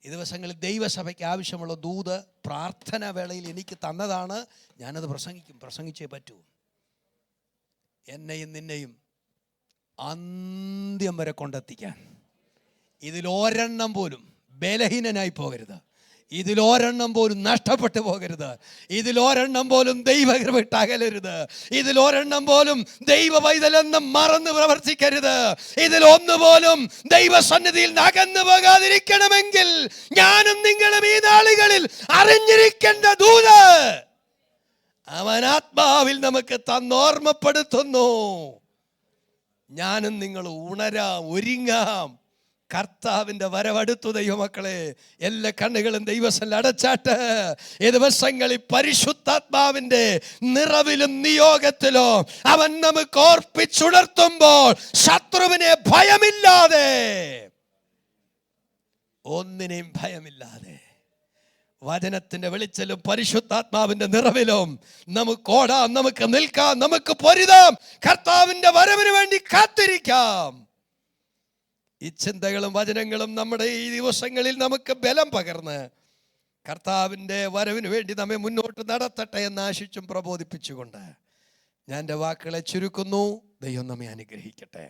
ഈ ദിവസങ്ങളിൽ ദൈവസഭയ്ക്ക് ആവശ്യമുള്ള ദൂത് പ്രാർത്ഥന വേളയിൽ എനിക്ക് തന്നതാണ്. ഞാനത് പ്രസംഗിച്ചേ പറ്റൂ. എന്നെയും നിന്നെയും അന്ത്യം വരെ കൊണ്ടെത്തിക്കാൻ ഇതിലൊരെണ്ണം പോലും ബലഹീനനായി പോകരുത്, ഇതിലൊരെണ്ണം പോലും നഷ്ടപ്പെട്ടു പോകരുത്, ഇതിലൊരെണ്ണം പോലും ദൈവകൃപ വിട്ടകലരുത്, ഇതിലൊരെണ്ണം പോലും ദൈവ പൈതലെന്ന് മറന്ന് പ്രവർത്തിക്കരുത്, ഇതിലൊന്നുപോലും ദൈവസന്നിധിയിൽ അകന്നു പോകാതിരിക്കണമെങ്കിൽ ഞാനും നിങ്ങളും ഈ നാളുകളിൽ അറിഞ്ഞിരിക്കേണ്ട ദൂത് അവൻ ആത്മാവിൽ നമുക്ക് തന്നോർമ്മപ്പെടുത്തുന്നു. ഞാനും നിങ്ങൾ ഉണരാം, ഒരുങ്ങാം. കർത്താവിൻ്റെ വരവടുത്തു. ദൈവമക്കളെ, എല്ലാ കണ്ണുകളും ദൈവസന്നിധിയിൽ അടച്ചാട്ട് ഈ ദിവസങ്ങളിൽ പരിശുദ്ധാത്മാവിൻ്റെ നിറവിലും നിയോഗത്തിലോ അവൻ നമുക്ക് ഓർപ്പിച്ചുണർത്തുമ്പോൾ ശത്രുവിനെ ഭയമില്ലാതെ, ഒന്നിനെയും ഭയമില്ലാതെ വചനത്തിന്റെ വെളിച്ചലും പരിശുദ്ധാത്മാവിന്റെ നിറവിലും നമുക്ക് ഓടാം, നമുക്ക് നിൽക്കാം, നമുക്ക് പൊരുതാം, കർത്താവിന്റെ വരവിന് വേണ്ടി കാത്തിരിക്കാം. ഈ ചിന്തകളും വചനങ്ങളും നമ്മുടെ ഈ ദിവസങ്ങളിൽ നമുക്ക് ബലം പകർന്ന് കർത്താവിൻ്റെ വരവിന് വേണ്ടി നമ്മെ മുന്നോട്ട് നടത്തട്ടെ എന്ന് ആശിച്ചും പ്രബോധിപ്പിച്ചുകൊണ്ട് ഞാൻ എൻ്റെ വാക്കുകളെ ചുരുക്കുന്നു. ദൈവം നമ്മെ അനുഗ്രഹിക്കട്ടെ.